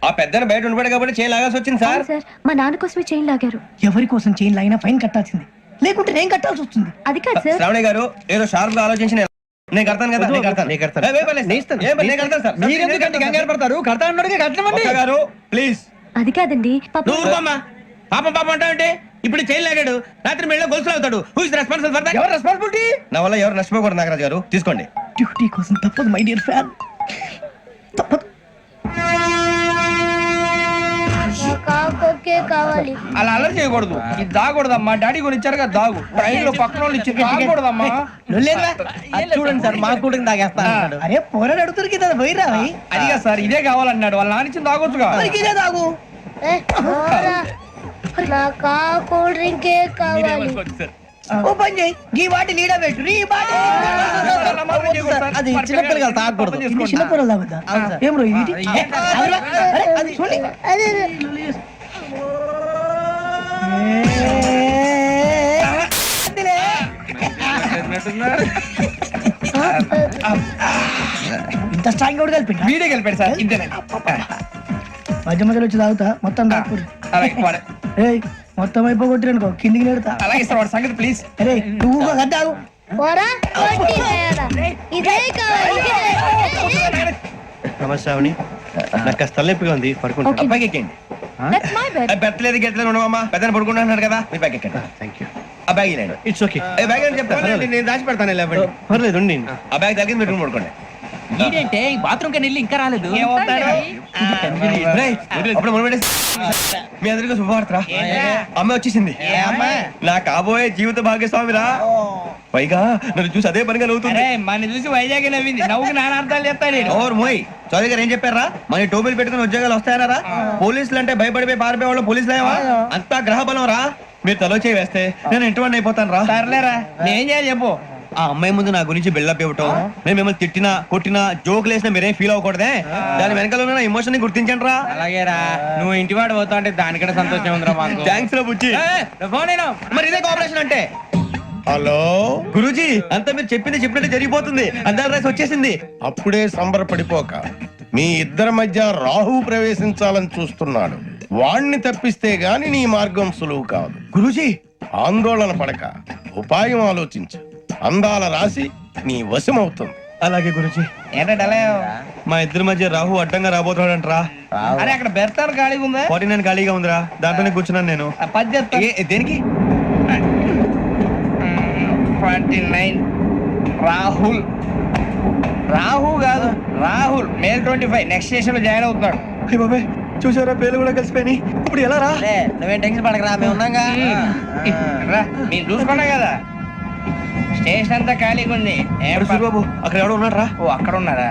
ఆ పెద్దని బయట ఉండిపోయాడు కాబట్టి చైన్ లాగాల్సి వచ్చింది సార్. మా నాన్న కోసమే చైన్ లాగారు. ఎవరి కోసం చైన్ లాగినా ఫైన్ కట్టాల్సింది, లేకుంటే నేను కట్టాల్సి వస్తుంది. అది కాదు సార్. శ్రావణి గారు ఏదో షార్ప్ గా ఆలోచించి నేను కడతాను కదా. మీరెందుకంటే కంగారు పడతారు? కడతా అన్నాడుగా కట్టమండి. గారు ప్లీజ్. అది కాదండి. పాపం అంటావంటే ఇప్పుడు చైన్ లాగాడు, రాత్రి మెళ్ళ గొలుసులు అవుతాడు. Who is responsible for that? ఎవరు రెస్పాన్సిబిలిటీ? నా వల్ల ఎవరు నష్టపోకూడదు నాగరాజు గారు, తీసుకోండి. డ్యూటీ కోసం తప్పదు మై డియర్ ఫ్యాన్, తప్పదు. కాకి డ్రింకే కావాలి. అలా అల్లరి చేయకూడదు. ఇది దాగకూడదమ్మా. డాడీ కొని ఇచ్చారు కదా దాగు. ట్రైన్ లో పక్కన వాళ్ళు ఇచ్చి దాగకూడదమ్మా. చూడండి సార్, మా కూడా తాగేస్తా. అరే పోరాడు అడుగుతారు కదా, పోయిరా అదిగా సార్, ఇదే కావాలన్నాడు. వాళ్ళ నాన్న ఇచ్చింది తాగొచ్చుగా. ఇదే తాగు. నాకు ఆ కూల్ డ్రింకే కావాలి. ఓ పని చేయి, ఈ వాటి లీడ పెట్టు. ఈ వాటి అది చిన్నపిల్లలు తాగకూడదు. చిన్నపిల్లలు తాగుతా. ఏం రో ఇది? అది చూడండి. అదే ఇంత స్ట్రాంగ్ కూడా కలిపి వీడే గెలిపాడు సార్. ఇంతేనే. మధ్య మధ్యలో వచ్చి తాగుతా. మొత్తం తాగుతుంది. ఏయ్ మొత్తం అయిపోగొట్టిరనుకో కిందికి నేడుతా. అలాగే సార్, వాడి సంగతి ప్లీజ్. అరే నువ్వు తాగు. పోరా కొట్టి తయారా. ఇదే కావాలి. నమస్కారం. నాకు కాస్త తలెప్పిగా ఉంది, పడుకుంటా. పైకి ఎక్కండి. That's my bed. పెట్టలేదు గెట్టలేదు ఉండవమ్మా. పెద్దని పడుకుంటున్నాడు కదా, మీరు బ్యాగ్ ఎక్కండి. Thank you. ఆ బ్యాగ్ ఇలాండి. It's okay. బ్యాగ్ అని చెప్తాను, నేను దాచి పెడతాను. పర్లేదు ఉండి. ఆ బ్యాగ్ తగ్గింది, పెట్టుకుని పడుకోండి. ఏంటంటే బాత్రూమ్ కని ఇంకా రాలేదు. అప్పుడు మొదలుపెట్టేసి మీ అందరికీ శుభవార్తరా. అమ్మ వచ్చేసింది. నా కాబోయే జీవిత భాగ్యస్వామిరా. పైగా నన్ను చూసి అదే పనిగా నవ్వుతుంది. మన చూసి వైజాగ్ నవ్వింది. నవ్వుకి నాన్న అర్థాలు చెప్తాడు. ఓర్ మోయ్, చౌదరి గారు ఏం చెప్పారా? మన టోబీలు పెట్టుకుని ఉద్యోగాలు వస్తాయనరా? పోలీసులు అంటే భయపడిపోయి పారిపోయే వాళ్ళు పోలీసులు ఏవా? అంతా గ్రహ బలం రా. మీరు తలో చేయి వేస్తే నేను ఇంటివాడిని అయిపోతాను రా. సర్లేరా, నేనేం చేయాలి చెప్పు. ఆ అమ్మాయి ముందు నా గురించి బిల్డప్ ఇవ్వటం, నేను మిమ్మల్ని తిట్టినా కొట్టినా జోకులు వేసినా మీరేం ఫీల్ అవ్వకూడదే. దాని వెనకాల ఉన్న ఎమోషన్ ని గుర్తించండి రా. అలాగేరా, నువ్వు ఇంటి వాడు పోతా అంటే దానికంటే సంతోషం ఉందిరా మాకు. థ్యాంక్స్ రా బుజ్జి. మరి ఇదే కోఆపరేషన్ అంటే. హలో గురూజీ, అంతా మీరు చెప్పింది చెప్పినట్టు జరిగిపోతుంది. అందాల రైస్ వచ్చేసింది. అప్పుడే సంబరపడిపోక, మీ ఇద్దరి మధ్య రాహు ప్రవేశించాలని చూస్తున్నాడు. వాణ్ణి తప్పిస్తే గాని నీ మార్గం సులువు కాదు. గురూజీ, ఆందోళన పడక, ఉపాయం ఆలోచించు. అందాల రాశి నీ వశమవుతుంది. అలాగే గురూజీ. ఏంటంటే అలా మా ఇద్దరి మధ్య రాహు అడ్డంగా రాబోతున్నాడంట్రా. అరే అక్కడ బెర్తాను ఖాళీగా ఉందా? 49 ఖాళీగా ఉందిరా, దాంట్లోనే కూర్చున్నాను నేను. పది చెప్తా. దేనికి? 49 రాహుల్. రాహు కాదు, రాహుల్. మే 25 నెక్స్ట్ స్టేషన్ లో జాయిన్ అవుతున్నాడు. అయ్య బాబాయ్, చూసారా పేర్లు కూడా కలిసిపోయి. ఇప్పుడు ఎలా రా? నువ్వేం టెన్షన్ పడకరా, మేము ఉన్నాగా. రా, మీరు చూసుకున్నా కదా స్టేషన్ అంతా ఖాళీగా ఉంది. బాబు అక్కడ ఎవడో ఉన్నాడు రా. ఓ అక్కడ ఉన్నారా?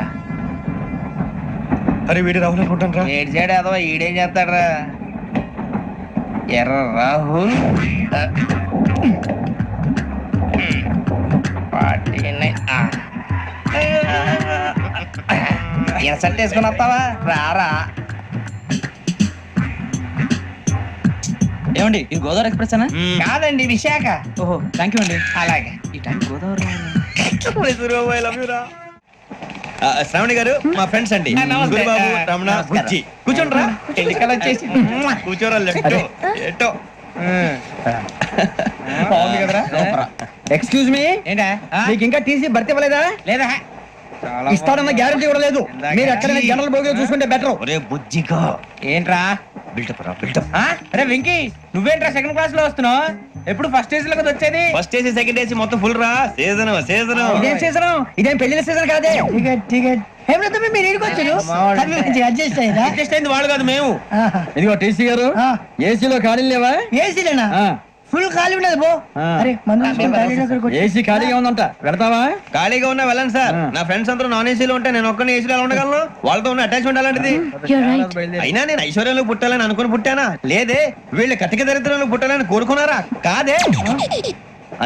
అరే వీడి రాహుల్ అనుకుంటాను రా. ఏడు సైడ్ అదో ఈడేం చేస్తాడరా? ఎర్ర రాహుల్ 49. ఎసట్ వేసుకుని వస్తావా? రారా. ఏమండి ఇది గోదావరి ఎక్స్ప్రెస్ అనా? కాదండి, విశాఖ. ఓహో థ్యాంక్ యూ అండి. అలాగే. ఈ టైం గోదావరి శ్రావణి గారు మా ఫ్రెండ్స్ అండి. నమస్తే. గురుబాబు, రమణ, బుజ్జి. కూర్చోండి రా. ఎన్నికలు వచ్చేసి కూర్చోరా. లెఫ్ట్ ఎటో. బాగుంది కదరా? ఎక్స్క్యూజ్ మీ, ఏంటా? మీకు ఇంకా టీసీ భర్తీ ఇవ్వలేదా? లేదా? ఇస్తాడన్న గ్యారంటీ కూడా లేదు. మీరు ఎక్కడైనా జనరల్ బోగిలో చూసుకుంటే బెటర్. ఒరే బుజ్జిగా, ఏంట్రా బిల్డప్ రా, బిల్డప్. అరే వెంకీ, నువ్వేంట్రా సెకండ్ క్లాస్ లో వస్తున్నావు? ఎప్పుడు ఫస్ట్ ఏజ్ లో కదా వచ్చేది? ఫస్ట్ ఏసీ సెకండ్ ఏసీ మొత్తం ఫుల్ రా. Season season. ఇదేం సీజన్? ఇదేం పెళ్లిన సీజన్ కాదే. టికెట్ టికెట్ ఏమిటో మీరు ఇడికి వచ్చారు. అడ్జస్ట్ అయ్యారా? అడ్జస్ట్ అయింది వాళ్ళు కాదు, మేము. ఇదిగో టీసీ గారు, ఏసీలో ఖాళీ లేవా? ఏసీలేనా? ఫుల్ ఖాళీ ఉండదు బో. అరే ఏసీ ఖాళీగా ఉందంట, వెళ్తావా? ఖాళీగా ఉన్నా వెళ్ళండి సార్. నా ఫ్రెండ్స్ అందరూ నాన్ ఏసీలో ఉంటే నేను ఒక్కనే ఏసీలో ఎలా ఉండగలను? వాళ్ళతో ఉన్న అటాచ్మెంట్ అలాంటిది. You're right. అయినా నేను ఐశ్వర్యంలో పుట్టాలని అనుకుని పుట్టానా? లేదే. వీళ్ళ కటిక దరిద్రంలో పుట్టాలని కోరుకున్నారా? కాదే.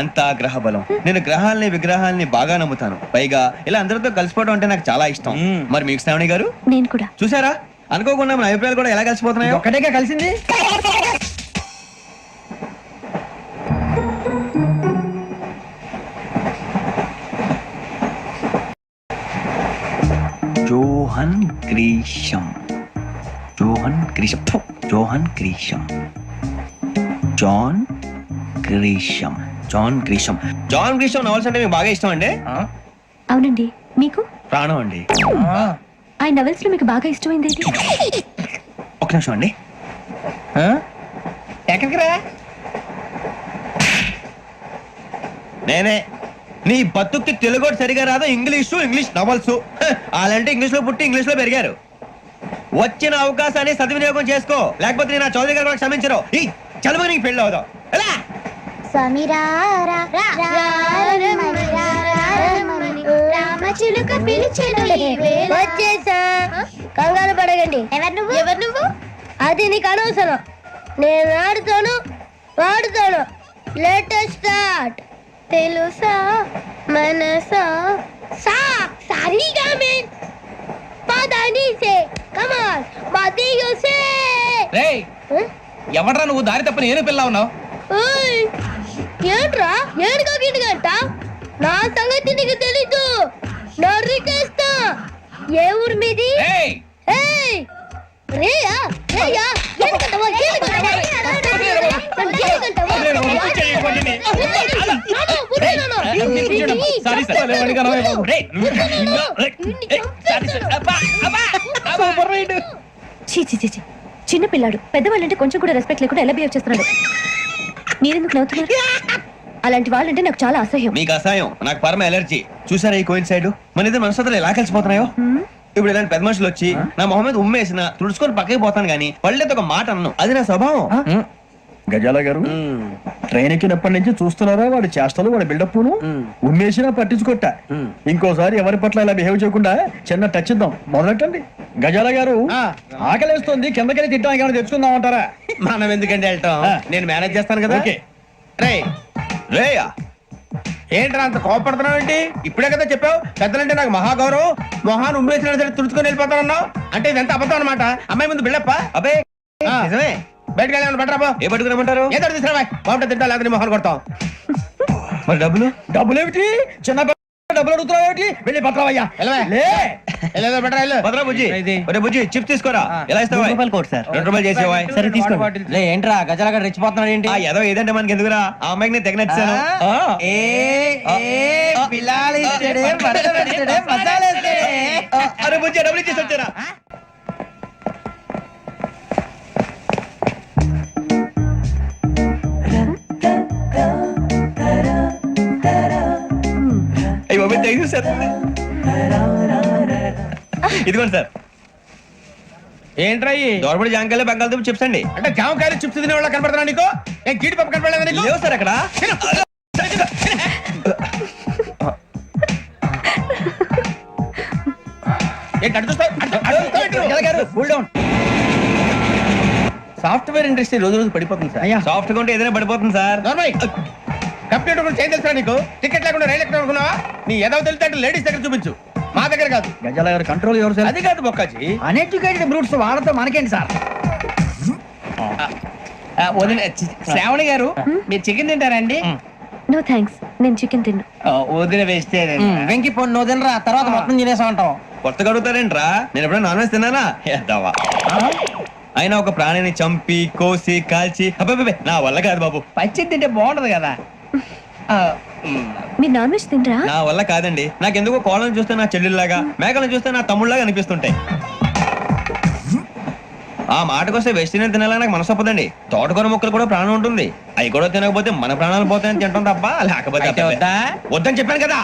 అంతా గ్రహ బలం. నేను గ్రహాలని విగ్రహాలని బాగా నమ్ముతాను. పైగా ఇలా అందరితో కలిసిపోవడం అంటే నాకు చాలా ఇష్టం. మరి మీకు శ్రావణి గారు? నేను కూడా. చూసారా, అనుకోకుండా మన అభిప్రాయాలు కూడా ఎలా కలిసిపోతున్నాయో. ఒక్కటేగా కలిసింది. Johan Grisham, Johan Grisham, Johan Grisham, John Grisham, John Grisham. John Grisham novels అంటే మీకు బాగా ఇష్టం అండి? అవునండి. మీకు? ప్రాణం అండి. ఆ నవెల్స్ లో మీకు బాగా ఇష్టమైంది ఏంటి? ఒక నిమిషం అండి. ఎక్కడికి రా? నేనే. నీ బతుక్కి తెలుగు సరిగా రాదు, ఇంగ్లీష్ నవల్స్. అలాంటి ఇంగ్లీష్ లో పుట్టి ఇంగ్లీష్ లో పెరిగారు. వచ్చిన అవకాశాన్ని సద్వినియోగం చేసుకో, లేకపోతే నేను నా చౌదరి గారు కూడా క్షమించరు. ఈ చదువు నీకు పెళ్ళి అవుదాం. ఎలా వచ్చేసా, కంగారు పడగండి. ఎవరు నువ్వు? అది నీకు అనవసరం. నేను ఆడుతాను, వాడుతాను. Latest start. తెలుసా మనసా సా సారీగా మీన్ పదని సే కమాన్ మదియో సే. రేయ్ ఎవడ్రా నువ్వు దారి తప్పని ఏను పిల్ల ఉన్నావు? ఓయ్ ఏంట్రా ఏడుగా గిడుగంట? నా సంగతి నీకు తెలీదు. నరికేస్తా. ఏ ఊరు మీది? ఏయ్ ఏయ్ రేయా రేయా ఎందుకంటవా ఎందుకంటవా చిన్న పిల్లాడు పెద్దవాళ్ళంటే కొంచెం కూడా రెస్పెక్ట్ లేకుండా ఎలా బిహేవ్ చేస్తున్నాడు. మీరెందుకు నవ్వుతున్నారు? అలాంటి వాళ్ళంటే నాకు చాలా అసహ్యం. మీకు అసహాయం, నాకు పరమ ఎలర్జీ. చూసారా ఈ కోయిన్ సైడ్ మన ఇద్దరు మనస్తత్వాలు ఎలా కలిసిపోతున్నాయో. ఇప్పుడు ఇలాంటి పెద్ద మనుషులు వచ్చి నా మొహం మీద ఉమ్మేసిన తుడుచుకొని పక్కకి పోతాను గానీ వాళ్ళతో ఒక మాట అన్ను, అది నా స్వభావం. గజాల గారు ట్రైన్ ఎక్కినప్పటి నుంచి చూస్తున్నారా వాడి చేష్టలు, వాడి బిల్డప్ ఉమ్మేసినా పట్టించుకోట. ఇంకోసారి ఎవరి పట్ల ఇలా బిహేవ్ చేయకుండా చిన్న టచ్ ఇద్దాం. మొదలెట్టండి. గజాల గారు ఆకలేస్తుంది, కిందకెళ్ళి తిట్టడానికి ఏమైనా తెచ్చుకుందాం అంటారా? మనం ఎందుకండి వెళ్ళటం, నేను మేనేజ్ చేస్తాను కదా. రే రేయా ఏంట్రా అంత కోపడుతున్నావు ఏంటి? ఇప్పుడే కదా చెప్పావు పెద్దలంటే నాకు మహాగౌరవం, మొహాన్ని ఉమ్మేసిన సరే తుడుచుకొని వెళ్ళిపోతానన్నావు. అంటే ఇదంతా అబద్ధం అనమాట. అమ్మాయి ముందు బిల్డప్ప. అబే నిజమే. బయటకు వెళ్ళాను బట్రాబో. ఏ పట్టుకురమ్మంటారు? ఏదో తీసుకురా బాగుంటుంది తింటా, లేకపోతే మొహాన్ని కొడతాం. మరి డబ్బులు? డబ్బులు ఏమిటి? చిన్న డబ్బులు అడుగుతున్నావు ఏమిటి? వెళ్ళి పట్టరావయ్యా. బట్రా వెళ్ళు. భద్రా బుజ్జి, ఒరే బుజ్జి చిప్స్ తీసుకోరా. ఎలా ఇస్తావా? ₹2 చేసేవా? సరే తీసుకోండి. ఏంట్రా గజాల రెచ్చిపోతున్నాడు ఏంటి? ఆ ఏదో ఏదంటే మనకి ఎందుకురా, ఆ అమ్మాయికి నేను తెగ నచ్చాను. అరే బుజ్జి డబ్బులు ఇచ్చేసి వచ్చారా? అయ్యో సార్, ఇదిగోండి సార్. ఏంట్రా దోరబడి జాంకాయలు బంగాళదుంప చిప్స్ అండి. అంటే జామకాయలు చిప్స్ తినే వాళ్ళ కనపడుతున్నా నీకు? ఏం జీడిపప్పు కనపడలేదా నీకు? లేవు సార్ అక్కడ. ఏంటి అటు చూస్తావు? సాఫ్ట్వేర్ ఇండస్ట్రీ రోజు రోజు పడిపోతుంది సార్. సాఫ్ట్ గా ఉంటే ఏదైనా పడిపోతుంది సార్. కంప్యూటర్ గురించి ఏం తెలుసా నీకు? టికెట్ లేకుండా రైలు ఎక్కడ అనుకున్నావా? నీ ఏదో తెలితే లేడీస్ దగ్గర చూపించు, మా దగ్గర కాదు. గజాల గారు కంట్రోల్ ఎవరు సార్? అది కాదు బొక్కాజీ. అన్ఎడ్యుకేటెడ్ బ్రూట్స్ వాళ్ళతో మనకేంటి సార్? శ్రావణి గారు మీరు చికెన్ తింటారండి? నో థ్యాంక్స్, నేను చికెన్ తిన్నా. వదిన వేస్తే వెంకి పొన్ను నువ్వు తినరా, తర్వాత మొత్తం తినేసా ఉంటాం. కొత్తగా అడుగుతారేంట్రా? నేను ఎప్పుడైనా నాన్ వెజ్ తిన్నానా? ఎద్దావా. అయినా ఒక ప్రాణిని చంపి కోసి కాల్చి అబ్బబ్బే నా వల్ల కాదు బాబు. పచ్చి తింటే బాగుంటది కదా. మీరు నాన్ వెజ్ తినరా? నా వల్ల కాదండి. నాకెందుకో కోళ్ళని చూస్తే నా చెల్లెల్లాగా, మేకలను చూస్తే నా తమ్ముళ్ళలాగా అనిపిస్తుంటాయి. ఆ మాటకొస్తే వెస్టిరియన్ తినాలని నాకు మనసు ఒప్పదండి. తోటకూర మొక్కలు కూడా ప్రాణం ఉంటుంది, అవి కూడా తినకపోతే మన ప్రాణాలు పోతాయని తింటాం తప్ప లేకపోతే వద్దని చెప్పాను కదా.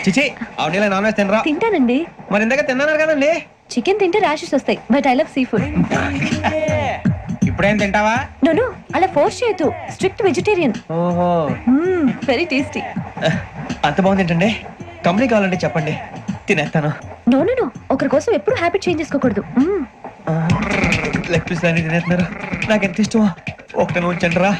చిచి అవునీ నాన్ వెజ్ తినరా? తింటానండి. మరి ఇందాక తిన్నాను కదండి. చికెన్ తింటే ర్యాషెస్ వస్తాయి, but I love sea food. ఇప్పుడేం తింటావా? నో అలా ఫోర్స్ చేయొద్దు. Strict vegetarian. ఓహో వెరీ టేస్టీ. అంత బాగుంది ఏంటండి? కంపెనీ కావాలంటే చెప్పండి, తినేస్తాను. నో ఒకరి కోసం ఎప్పుడు హ్యాబిట్ చేంజ్ చేసుకోకూడదు. లెగ్ పీస్ అన్ని తినేస్తున్నారు, నాకు ఎంత ఇష్టమో. ఒకటి ఉంచండి రా.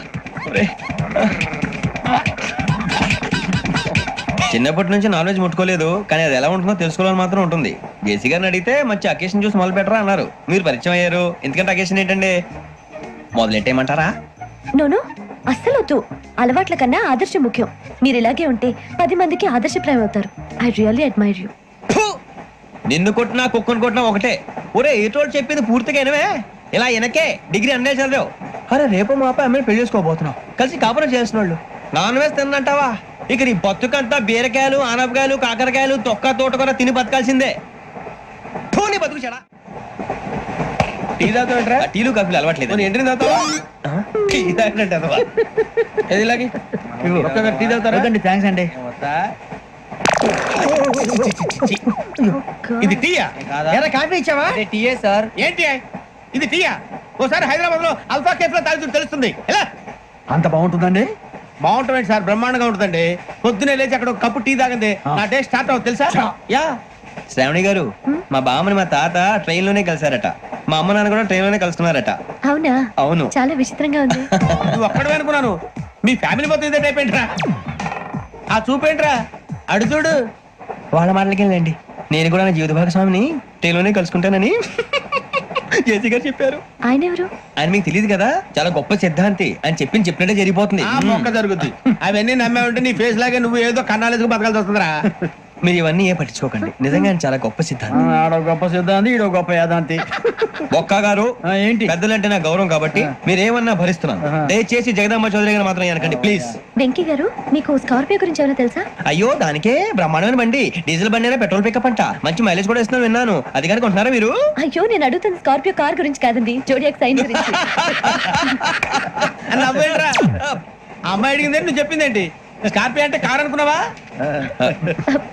చిన్నప్పటి నుంచి నాన్ వెజ్ ముట్టుకోలేదు, కానీ అది ఎలా ఉంటుందో తెలుసుకోవాలని మాత్రం ఉంటుంది. జేసీ గారిని అడిగితే మంచి అకేషన్ చూసి మొదలు పెట్టరా అన్నారు. మీరు పరిచయం అయ్యారు, ఎందుకంటే అకేషన్ ఏంటండి? మొదలెట్టేయమంటారా? నో అస్సలు వద్దు. అలవాట్ల కన్నా ఆదర్శం ముఖ్యం. మీరు ఇలాగే ఉంటే 10 మందికి ఆదర్శప్రాయం అవుతారు. I really admire you. నిన్ను కొట్టినా కుక్కను కొట్టినా ఒకటే. ఒరే ఏటోళ్ళు చెప్పింది పూర్తిగా వినవే. ఇలా వెనకే డిగ్రీ అన్నే చదివావు. అరే రేపు మా అబ్బాయి అమ్మని పెళ్లి చేసుకోబోతున్నావు, కలిసి కాపురం చేసిన వాళ్ళు నాన్ వెజ్ తిన్నంటావా? ఇక నీ బతుకంతా బీరకాయలు, ఆనపకాయలు, కాకరకాయలు, తొక్క తోట కూడా తిని బతకాల్సిందే. నీ బతుకు చెడా. టీ తాగుతావేంట్రా? టీలు కాఫీలు అలవాట్లేదు. ఏంటి తాగుతావా? టీ తాగినట్టు అదవా. ఏది ఇలాగే టీ తాగుతారా? థ్యాంక్స్ అండి. ఇది టీయా ఎరా కాఫీ ఇచ్చావా? టీయే సార్. ఏంటి ఇది టీయా? ఓసారి హైదరాబాద్ లో అల్ఫా కేఫ్ లో తాగుతూ తెలుస్తుంది. ఎలా అంత బాగుంటుందండి? బాగుంటుంది సార్, బ్రహ్మాండంగా ఉంటుందండి. పొద్దునే లేచి అక్కడ ఒక కప్పు టీ తాగింది నా డే స్టార్ట్ అవుతుంది తెలుసా? యా శ్రావణి గారు, మా బామ్మని మా తాత ట్రైన్ లోనే కలిసారట. మా అమ్మ నాన్న కూడా ట్రైన్ లోనే కలుసుకున్నారట. అవునా? అవును. చాలా విచిత్రంగా ఉంది. నువ్వు ఒక్కడే అనుకున్నాను, మీ ఫ్యామిలీ మొత్తం ఇదే టైప్ ఏంట్రా? ఆ చూపేంట్రా, అడు చూడు. వాళ్ళ మాటలకి వెళ్ళండి. నేను కూడా నా జీవిత భాగస్వామిని ట్రైన్ లోనే కలుసుకుంటానని జేసీ గారు చెప్పారు. ఆయన ఎవరు? ఆయన మీకు తెలియదు కదా, చాలా గొప్ప సిద్ధాంతి అని చెప్పినట్టే జరిగిపోతుంది. ఆ మొక్క జరుగుద్ది. అవన్నీ నమ్మే ఉంటే నీ ఫేస్ లాగే నువ్వు ఏదో కన్నాలేసుకు బతకాల్సి వస్తుందిరా. మీరు ఇవన్నీ ఏ పట్టించుకోకండి. నిజంగా ఆయన చాలా గొప్ప సిద్ధాంతి. ఆడో గొప్ప సిద్ధాంతి, ఈడో గొప్ప యాదాంతి. ఒక్క గారు, ఏంటి? పెద్దలంటే నా గౌరవం కాబట్టి మీరేమన్నా భరిస్తున్నాను. దయచేసి జగదమ్మ చౌదరి గారు మాత్రం అనకండి ప్లీజ్. వెంకీ గారు, మీకు స్కార్పియో గురించి ఏమైనా తెలుసా? అయ్యో, దానికే బ్రహ్మాండమైన బండి. డీజిల్ బండి అయినా పెట్రోల్ పికప్ అంట. మంచి మైలేజ్ కూడా ఇస్తున్నాను విన్నాను. అది కానీ కొంటున్నారా మీరు? అయ్యో, నేను అడుగుతున్న స్కార్పియో కార్ గురించి కాదండి, జోడియాక్ సైన్ గురించి. నవ్వేంట్రా? అమ్మాయి అడిగింది నువ్వు చెప్పిందేంటి? స్కార్పియో అంటే కార్ అనుకున్నావా?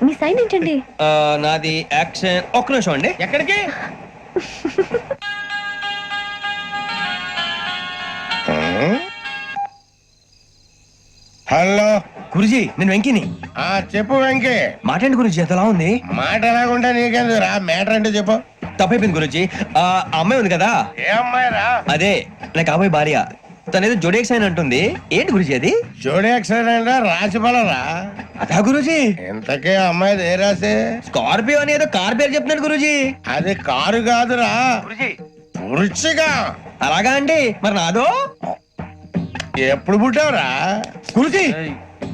మీ సైన్ ఏంటండి? నాది యాక్షన్. ఒక్క నిమిషం అండి. ఎక్కడికి? హలో గురుజీ, నేను వెంకిని. చెప్పు వెంకీ. మాట్లాడండి గురుజీ, ఎంతలా ఉంది? మాట ఎలాగుంటా నీకెందుకు రా, మ్యాటర్ అంటే చెప్పు. తప్పైపోయింది గురుజీ. ఆ అమ్మాయి ఉంది కదా, ఏ అమ్మాయి రా? అదే నా కాబోయే భార్య. తనేదో జోడేక్స్ అని అంటుంది. ఏంటి గురుజీ అది? జోడి యాక్సిడెంట్ రాసి రా. అదా గురుజీ? ఇంతకే అమ్మాయి ఏ రాసి? స్కార్పియో అని ఏదో కార్ పేరు చెప్తున్నాడు గురుజీ. అది కారు కాదురా, వృచ్చిగా. అలాగా అండి, మరి నాదో? ఎప్పుడు పుట్టావురా? గురుజీ,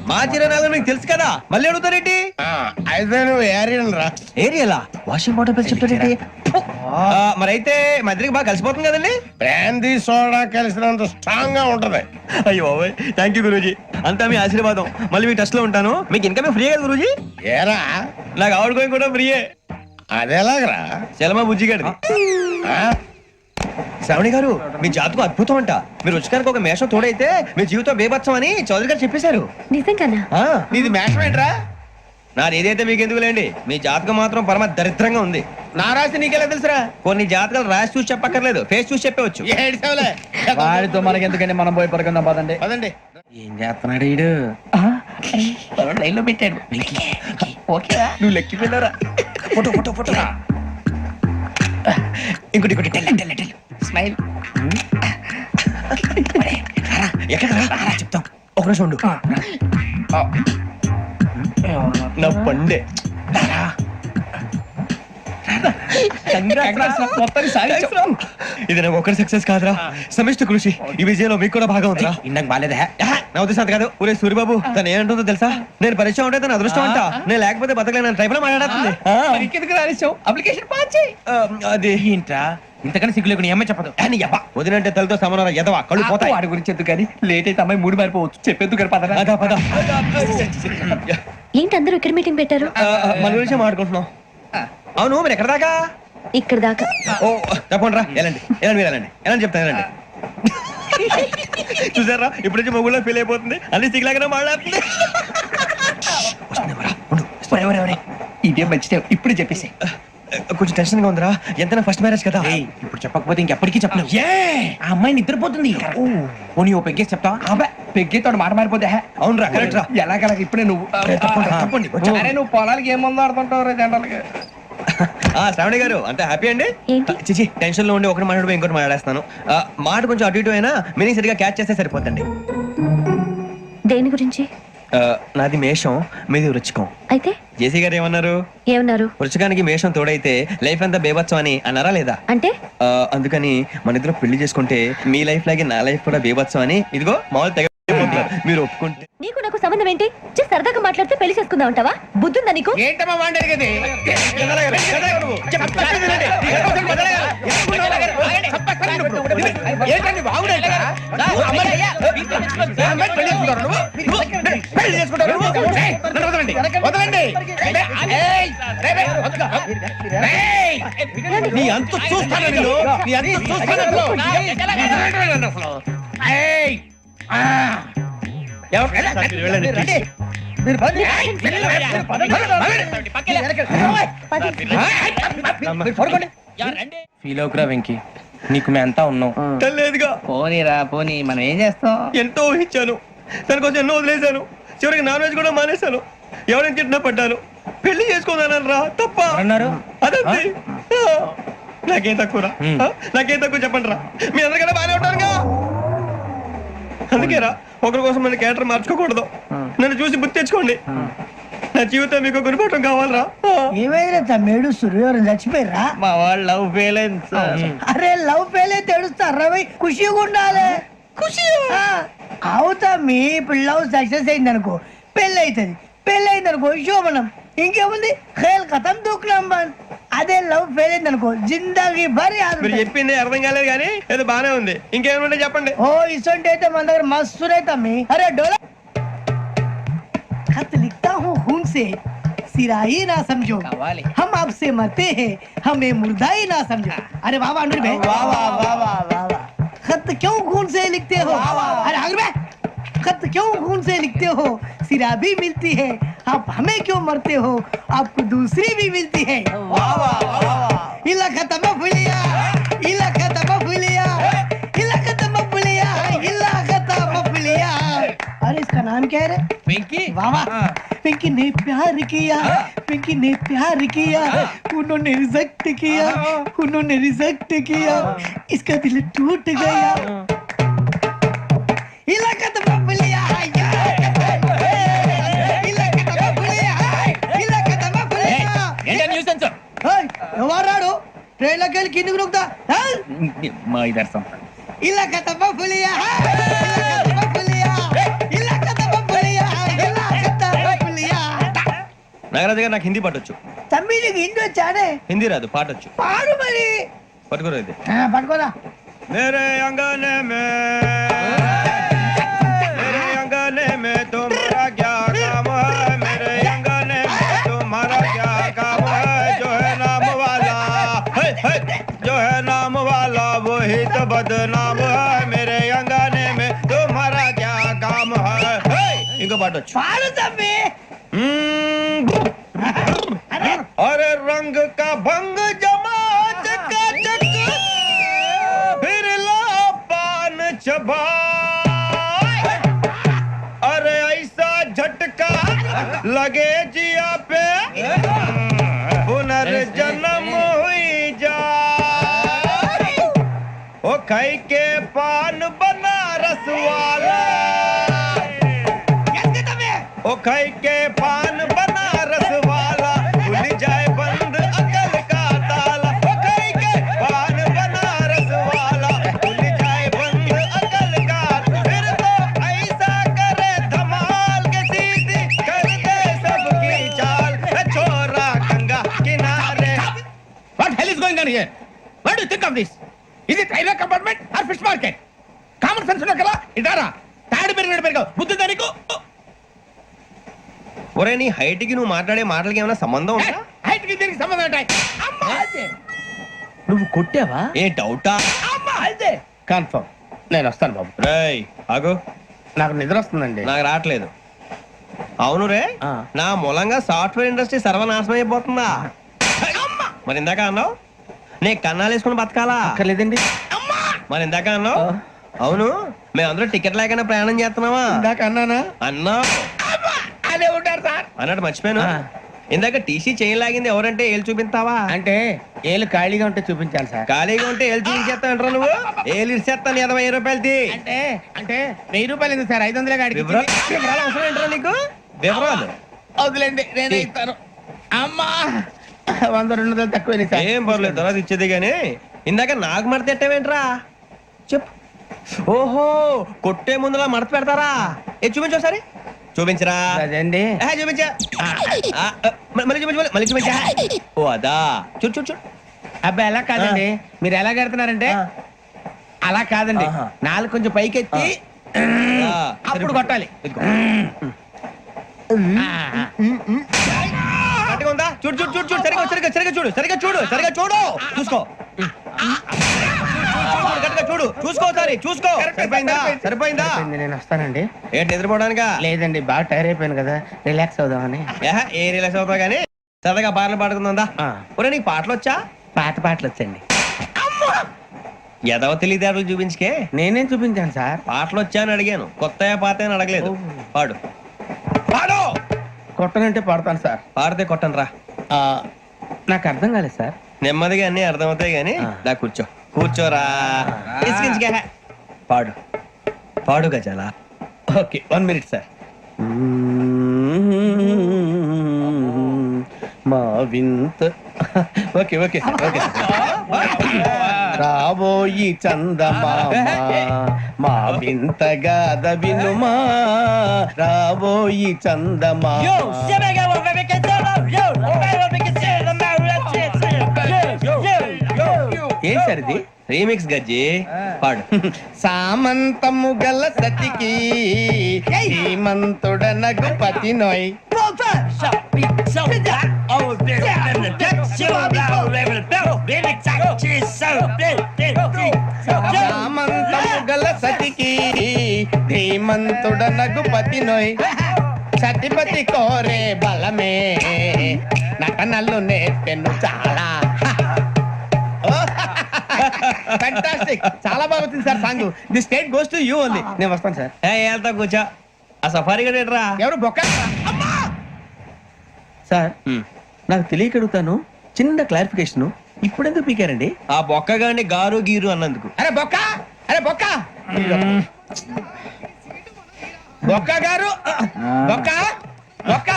మా చిరనాలు మీకు తెలుసు కదా, మళ్ళీ అడుగుతారేంటి? అయితే నువ్వు ఏరియన్ రా. ఏరియలా? వాషింగ్ వాటర్ పేరు చెప్తారేంటి? మరైతే మా ఇద్దరికి బాగా కలిసిపోతుంది కదండి. బ్రాందీ సోడా కలిసినంత స్ట్రాంగ్ గా ఉంటది. అయ్యో థ్యాంక్ యూ గురూజీ, అంతా మీ ఆశీర్వాదం. మళ్ళీ మీ టచ్ లో ఉంటాను. మీకు ఇన్కమ్ ఫ్రీ కదా గురూజీ? ఏరా, నాకు ఆవిడ గోయింగ్ కూడా ఫ్రీయే. అదేలాగరా? చలమా బుజ్జి గారిది. శ్రావణి గారు, మీ జాతకం అద్భుతం అంట. మీరు రుచికారికి ఒక మేషం తోడైతే మీ జీవితం బేబత్సం అని చౌదరి గారు చెప్పేశారు. నిజంగానా? నీది మేషం ఏంట్రా? నాది ఏదైతే మీకు ఎందుకు లేండి, మీ జాతకం మాత్రం పరమ దరిద్రంగా ఉంది. నా రాసి నీకెలా తెలుసురా? కొన్ని జాతకాలు రాసి చూసి చెప్పక్కర్లేదు, ఫేస్ చూసి చెప్పవచ్చు. ఏడ్చావులే. వాడితో మనకి ఎందుకండి, మనం పోయి పడుకుందాం పదండి. పదండి. ఏం చేస్తున్నాడు ఈడు? లైన్ లో పెట్టాడు. ఓకేరా, నువ్వు లెక్కిపోయినారా? Photo photo photo. ఇంకోటి ఇంకోటి టెల్ స్మైల్. ఎక్కడ చెప్తాం. ఒక నిమిషం ఉండు. నా పండే. ఇది నాకు ఒకరి సక్సెస్ కాదురా, సమిష్టి కృషి. ఈ విజయంలో మీకు కూడా భాగం ఉందిరా. ఇందాక బాగాలేదా? నా ఉద్దేశం అంత కాదు. ఊరే సూర్యబాబు, తను ఏమంటుందో తెలుసా? నేను పరిచయం ఉంటే తన అదృష్టం అంట. నేను లేకపోతే బతకలేను ట్రైబ్ లో మాట్లాడుతుంది. ఇంకెందుకు రాలేసావు? అప్లికేషన్ పాస్ చేయి. అది ఏంట్రా ఇంతకన్నా సిగ్గు లేకుండా ఏమై చెప్పదు. వదినంటే తలతో సమానం ఎదవా, కళ్ళు పోతాయి. వాడి గురించి ఎందుకు కానీ, లేట్ అయితే అమ్మాయి మూడు మారిపోవచ్చు. చెప్పేందుకు కానీ పదరా. అదా పద. ఏంటి అందరూ ఇక్కడ మీటింగ్ పెట్టారు? మన గురించి మాట్లాడుకుంటున్నాం. అవును, మీరు ఎక్కడ దాకా? ఇక్కడ దాకా. ఓ తప్పకుండా రా, వెళ్ళండి వెళ్ళండి, మీరు వెళ్ళండి వెళ్ళండి, చెప్తాను వెళ్ళండి. చూసారా, ఇప్పుడు నుంచి మొగుల్లో ఫీల్ అయిపోతుంది. అన్ని సిగ్లాగానే మాట్లాడుతుంది. ఇదే మంచిదే, ఇప్పుడు చెప్పేసి. కొంచెం టెన్షన్ గా ఉందిరా. ఎంతైనా ఫస్ట్ మ్యారేజ్ కదా. ఇప్పుడు చెప్పకపోతే ఇంకెప్పటికీ చెప్పలేవు. ఆ అమ్మాయి నిద్రపోతుంది. పోనీ ఓ పెగ్గేసి చెప్తావా? అబ్బా, పెగ్గేతో మాట మారిపోతే. అవునరా, కరెక్ట్ రా. ఎలాగలా ఇప్పుడే నువ్వు తప్పండి. అరే నువ్వు పొలాలకి ఏం మందు ఆడుతుంటావు రే జనరల్గా. శ్రావణి గారు, అంతే హ్యాపీ అండి? ఏంటి? చిచి, టెన్షన్ లో ఉండి ఒకటి మాట్లాడిపోయి ఇంకోటి మాట్లాడేస్తాను. మాట కొంచెం అటు ఇటు అయినా మీనింగ్ సరిగా క్యాచ్ చేస్తే సరిపోతండి. దేని గురించి? నాది మేషం, మీది వృచ్చికం. అయితే జేసీ గారు ఏమన్నారు? ఏమన్నారు? వృచ్చికానికి మేషం తోడైతే లైఫ్ అంతా బేబత్సం అని అన్నారా లేదా? అంటే అందుకని మన ఇద్దరు పెళ్లి చేసుకుంటే మీ లైఫ్ లాగే నా లైఫ్ కూడా బేబత్సం అని ఇదిగో మామూలు తెగ మీరు ఒప్పుకుంటే. నీకు నాకు సంబంధం ఏంటి? సరదాగా మాట్లాడితే పెళ్లి చేసుకుందాం అంటావా? బుద్ధుందా నీకు? ఏంటమ్మా మాట్లాడేది? ఏంటండి బాగుండేట? పెళ్లి చేసుకుంటారు నువ్వు? వదలండి, వదలండి. నీ అంత చూస్తాను నేను, నీ అంత చూస్తాను. ఎవరు మీరు పదండి. మీరు పడుకోండి. ఫీల్ అవుకురా వెంకీ, నీకు మేము అంతా ఉన్నాం. లేదుగా పోనీరా పోనీ, మనం ఏం చేస్తాం? ఎంతో ఊహించాను, దానికోసం ఎన్నో వదిలేశాను, చివరికి నాన్ వెజ్ కూడా మానేశాను. ఎవరైనా తిట్టినా పడ్డాను, పెళ్లి చేసుకున్నాను రా తప్ప అన్నారు. అదంతే. నాకేం తక్కువరా, నాకేం తక్కువ చెప్పండి రా. మీ అందరికన్నా బాగానే ఉంటారుగా. అందుకేరా ఒకరి కోసం మన క్యారెక్టర్ మార్చుకోకూడదు. నన్ను చూసి గుర్తు తెచ్చుకోండి. నా జీవితం మీకు గురిపటం కావాలరా. ఏమైనా తమ్మేడు సూర్యవరం చచ్చిపోయిరా? మా వాళ్ళు లవ్ ఫెయిల్ అయింది సార్. అరే లవ్ ఫెయిల్ అయితే ఏడుస్తారా? ఖుషిగా ఉండాలి. ఖుషి అవుతా. మీ ఇప్పుడు లవ్ సక్సెస్ అయింది అనుకో, పెళ్ళి అవుతుంది. పెళ్ళి అయింది అనుకో శోభనం. ఇంకేముంది, ఖేల్ కథం దూకునాం బంద్. అదే లవ్ ఫెయిల్ అయింది అనుకో, జిందాగీ భారీ. మీరు చెప్పింది అర్థం కాలేదు కానీ ఏదో బానే ఉంది. ఇంకేమైనా చెప్పండి. ఓ ఇసొంటి అయితే మన దగ్గర మస్తు తమ్మి. అరే డోలా खत लिखता हूँ खून से, सिरा ही ना समझो, हम आपसे मरते हैं, हमें मुर्दा ही ना समझो. अरे वाह वाह अनुर भाई, वाह वाह वाह वाह वाह. खत क्यों खून से लिखते हो? अरे अनुर भाई, खत क्यों खून से लिखते हो? सिरा भी मिलती है, आप हमें क्यों मरते हो? आपको दूसरी भी मिलती है. वाह वाह वाह. इला खत्म फुलिया, इला खत्म फुलिया, इला खत्म फुलिया, इला खत्म फुलिया. अरे इसका नाम क्या है रे? వెంకీ. वाह वाह. पिंकी ने प्यार किया, पिंकी ने प्यार किया, उन्होंने रिजेक्ट किया, उन्होंने रिजेक्ट किया, इसका दिल टूट गया. इलाका तो बबलिया, इलाका तो बबलिया, इलाका तो बबलिया. ओए, ఎవరాడు ట్రైన్ లోకి వెళ్ళి కిందికి నొక్కుతా. మా ఇదర్శం ఇలాకా तो बबलिया, इलाका तो बबलिया, इलाका तो बबलिया, इलाका तो बबलिया. నాగరాజు గారు నాకు హిందీ పాటొచ్చు. తమ్మి నీకు హిందీ వచ్చానే? హిందీ రాదు, పాటొచ్చు. పాడు మరి. పట్టుకోరు ఇది. పట్టుకోరా. मेरे अंगने में, मेरे अंगने में तुम्हारा क्या काम है? मेरे अंगने में तुम्हारा क्या काम है? जो है नाम वाला, जो है नाम वाला वही तो बदनाम है. मेरे अंगने में तुम्हारा क्या काम है? इनको बाटो. పాడు తమ్మి. अरे रंग का भंग जमा चकाचक, फिर ला पान चबा. अरे ऐसा झटका लगे जिया पे, पुनर्जन्म हुई जा. ओ खाई के पान बनारस वाला, ओ खाई के पान बनारस वाला, खुल जाए बंद अकल का ताला. ओ खाई के पान बनारस वाला, खुल जाए बंद अकल का. फिर तो ऐसा करे धमाल के सीधी कर दे सबकी चाल. छोरा गंगा किनारे. What hell is going on here? What do you think of this? Is it railway compartment or fish market? Common sense ఉన్నా కదా, ఇదారా తాడి పెరిగిన బుద్ధి దానికి. ఒరే నీ హైట్ కి నువ్వు మాట్లాడే మాటలకి ఏమైనా సంబంధం ఉందా? హైట్ కి దీనికి సంబంధం ఉంటాయి. నువ్వు కొట్టావా? ఏ డౌటా? కన్ఫర్మ్. నేను వస్తాను బాబు. రేయ్ ఆగు, నాకు నిద్ర వస్తుందండి. నాకు రావట్లేదు. అవును రే, నా మూలంగా సాఫ్ట్వేర్ ఇండస్ట్రీ సర్వనాశనం అయిపోతుందా? మరి ఇందాక అన్నావు నీ కన్నాలు వేసుకుని బతకాలా? అక్కర్లేదండి. మరి ఇందాక అన్నావు అవును మేమందరూ టికెట్ లేకుండా ప్రయాణం చేస్తున్నావా? ఇందాక అన్నానా? అన్నావు. అదే ఉంటారు సార్. అన్నట్టు మర్చిపోయాను, ఇందాక టీసీ చైన్ లాగింది ఎవరంటే ఏళ్ళు చూపిస్తావా? అంటే ఏళ్ళు ఖాళీగా ఉంటే చూపించాలి సార్. ఖాళీగా ఉంటే ఏళ్ళు చూపించేస్తానంటారా నువ్వు? ఏళ్ళు ఇచ్చేస్తాను 20,000 రూపాయలది. అంటే అంటే 1000 రూపాయలు ఎందుకు సార్? 500 గాడికి వివరాలు అవసరం ఏంటరా నీకు? వివరాలు వదిలేండి, నేనే ఇస్తాను. అమ్మా 100-200 తక్కువ సార్. ఏం పర్లేదు, తర్వాత ఇచ్చేది గానీ ఇందాక నాకు మడత ఎట్టవేంట్రా చెప్పు. ఓహో, కొట్టే ముందులా మడత పెడతారా? ఏ చూపించు ఒకసారి. చూపించరా? అదండి. చూపించా. మళ్ళీ చూపించు, మళ్ళీ చూపించా. ఓ అదా, చూడు చూడు చూడు. అబ్బాయి ఎలా కాదండి, మీరు ఎలా కడుతున్నారంటే అలా కాదండి. నాలుగు కొంచెం పైకెత్తి అప్పుడు కొట్టాలి. కరెక్ట్గా ఉందా? చూడు చూడు చూడు చూడు, సరిగా సరిగా సరిగా చూడు, సరిగా చూడు, సరిగా చూడు, చూసుకో. గట్టిగా చూడు చూసుకోసారి చూసుకో. సరిపోయిందా సరిపోయిందా? నేను వస్తానండి. ఏంటి నిద్రపోవడానికా? లేదండి, బాగా టైర్ అయిపోయాను కదా, రిలాక్స్ అవుదామని. ఏ రిలాక్స్ అవుతావు కానీ సరదాగా పాటలు పాడుకుందా? ఒరే నీకు పాటలు వచ్చా? పాత పాటలు వచ్చండి. ఎదవ తెలివితేటలు చూపించుకే. నేనేం చూపించాను సార్? పాటలు వచ్చా అని అడిగాను, కొత్త పాత అని అడగలేదు. పాడు పాడు. కొట్టనంటే పడతాను సార్. పాడితే కొట్టను రా. నాకు అర్థం కాలేదు సార్. నెమ్మదిగా అన్ని అర్థమవుతాయి గానీ దా కూర్చో. కూర్చోరా. ఇసికించుకే. పాడు పాడు గజాల. Okay, 1 minute sir. మా వింత ఓకే ఓకే సార్, ఓకే రాబోయి చందమామ మా వింత గాథ వినుమా, రాబోయి చందమామ. ఏం సార్ ఇది? రీమిక్స్ గజ్జి. పాడు. సామంతము గల సతికి హేమంతుడనగు పతి నోయ్. సామంతము గల సతికి ధీమంతుడనగు పతి నోయ్. సతిపతి కోరే బలమే నటనలు నేర్పెను చాలా. ఫ్యాంటాస్టిక్, చాలా బాగా వచ్చింది sir song. The state goes to you only. నేను వస్తాను సార్. వెళ్తా కూర్చో. ఆ సఫారీ గడేట్రా. ఎవరు బొక్క సార్? నాకు తెలియక అడుగుతాను, చిన్న క్లారిఫికేషన్. ఇప్పుడు ఎందుకు పీకారండి? ఆ బొక్కగాని గారు గీరు అన్నందుకు. అరే బొక్క, అరే బొక్క, బొక్క గారు, బొక్క బొక్క.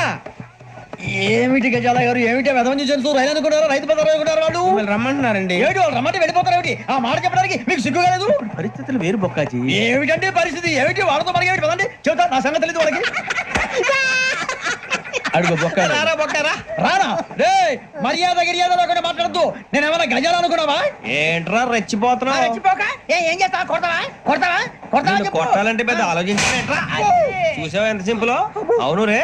ఏమిటి గజాల గారు, ఏమిటి వెదవం చూసాను రైలు అనుకున్నారా, రైతు బజార్ అనుకున్నారు వాళ్ళు? రమ్మంటున్నారండి. ఏమిటి వాళ్ళు రమ్మంటే వెళ్ళిపోతారు? ఏమిటి ఆ మాట చెప్పడానికి మీకు సిగ్గు కాలేదు? పరిస్థితులు వేరు బొక్కాజీ. ఏమిటంటే పరిస్థితి ఏమిటి? వాళ్ళతో మనకి ఏమిటి పదండి చెబుతా, నా సంగతి తెలియదు వాళ్ళకి. అడుగు బొక్క. రారా బొక్కరా. రానా రే, మర్యాద గిర్యాద లేకుండా మాట్లాడద్దు. నేను ఏమైనా గజాలు అనుకున్నావా? ఏంట్రా రెచ్చిపోతున్నావు? ఏం చేస్తా? కొడతావా కొడతావా కొడతావా నిన్ను కొట్టాలంటే పెద్ద ఆలోచించా. చూసావా ఎంత సింపుల్? అవును రే,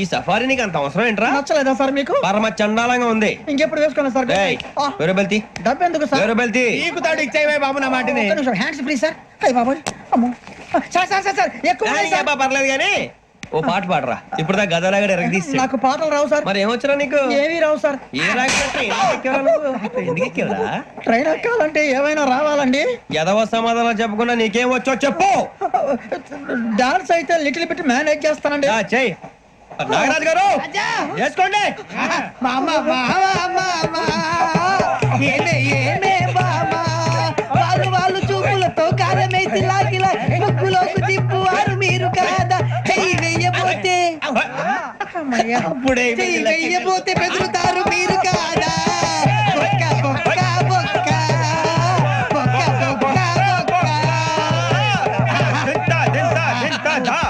ఈ సఫారీ నీకు అంత అవసరం ఏంట్రా? నచ్చలేదా సార్ మీకు? పరమ చండాలంగా ఉంది. ఇంకెప్పుడు వేసుకోండి సార్. వేరే బెల్తి, డబ్బు ఎందుకు సార్? వేరే బెల్తి. నీకు తాడు ఇచ్చాయి బాబు నా మాటని. Hands free sir. అయ్య బాబోయ్, అమ్మో సార్ సార్ సార్ సార్ ఎక్కువ ఉన్నాయి సార్. పర్లేదు కానీ ఓ పాట పాడరా. ఇప్పుడు దా గదలాగడ ఎరగదీసి. నాకు పాటలు రావు సార్. మరి ఏమొచ్చరా నీకు? ఏమీ రావు సార్. ఏ రాకపోతే ఎందుకు ఎక్కేవరా? ట్రైన్ ఎక్కాలంటే ఏమైనా రావాలండి. ఎదవ సమాధానం చెప్పకుండా నీకేం వచ్చో చెప్పు. డాన్స్ అయితే లిటిల్ బిట్ మేనేజ్ చేస్తానండి. చెయ్యి నాగరాజు గారు, చేసుకోండి. ఏమే ఏమే బామా, వాళ్ళు చూపులతో కారమేసి లాగిలా ముక్కులోకి తిప్పువారు మీరు కాదా? చెయ్యి వెయ్యబోతే అప్పుడే చెయ్యి వెయ్యబోతే బెదురుతారు మీరు కాదా? బొక్క బొక్క బొక్క బొక్క బొక్క బొక్క.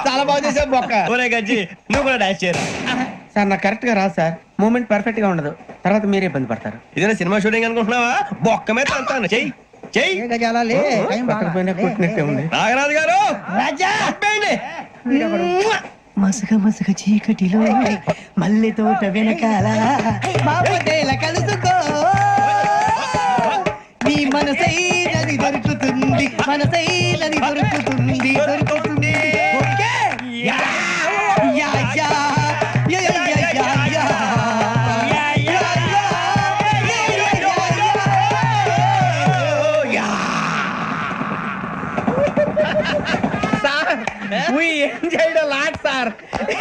చాలా బాగా చేసావు బొక్క. ఒరే గజ్జి, నువ్వు కూడా డాన్స్ చేయరా. సార్ నాకు కరెక్ట్ గా రాదు సార్. మూమెంట్ పర్ఫెక్ట్ గా ఉండదు, తర్వాత మీరే ఇబ్బంది పడతారు. ఇదేనా సినిమా షూటింగ్ అనుకుంటున్నావా? బొక్క మీద అంటాను. చెయ్యి చెయ్యి. పక్కన పోయినా కొట్టినట్టే ఉంది. నాగరాజు గారు రాజా ఆపేయండి. మసక మసక చీకటిలో మల్లె తోట వెనకాల బాపదేల కలుసుకో, నీ మనసైనది దొరుకుతుంది, మనసైనది దొరుకుతుంది దొరుకుతుంది. Okay? Yeah yeah yeah yeah yeah yeah yeah yeah. Sir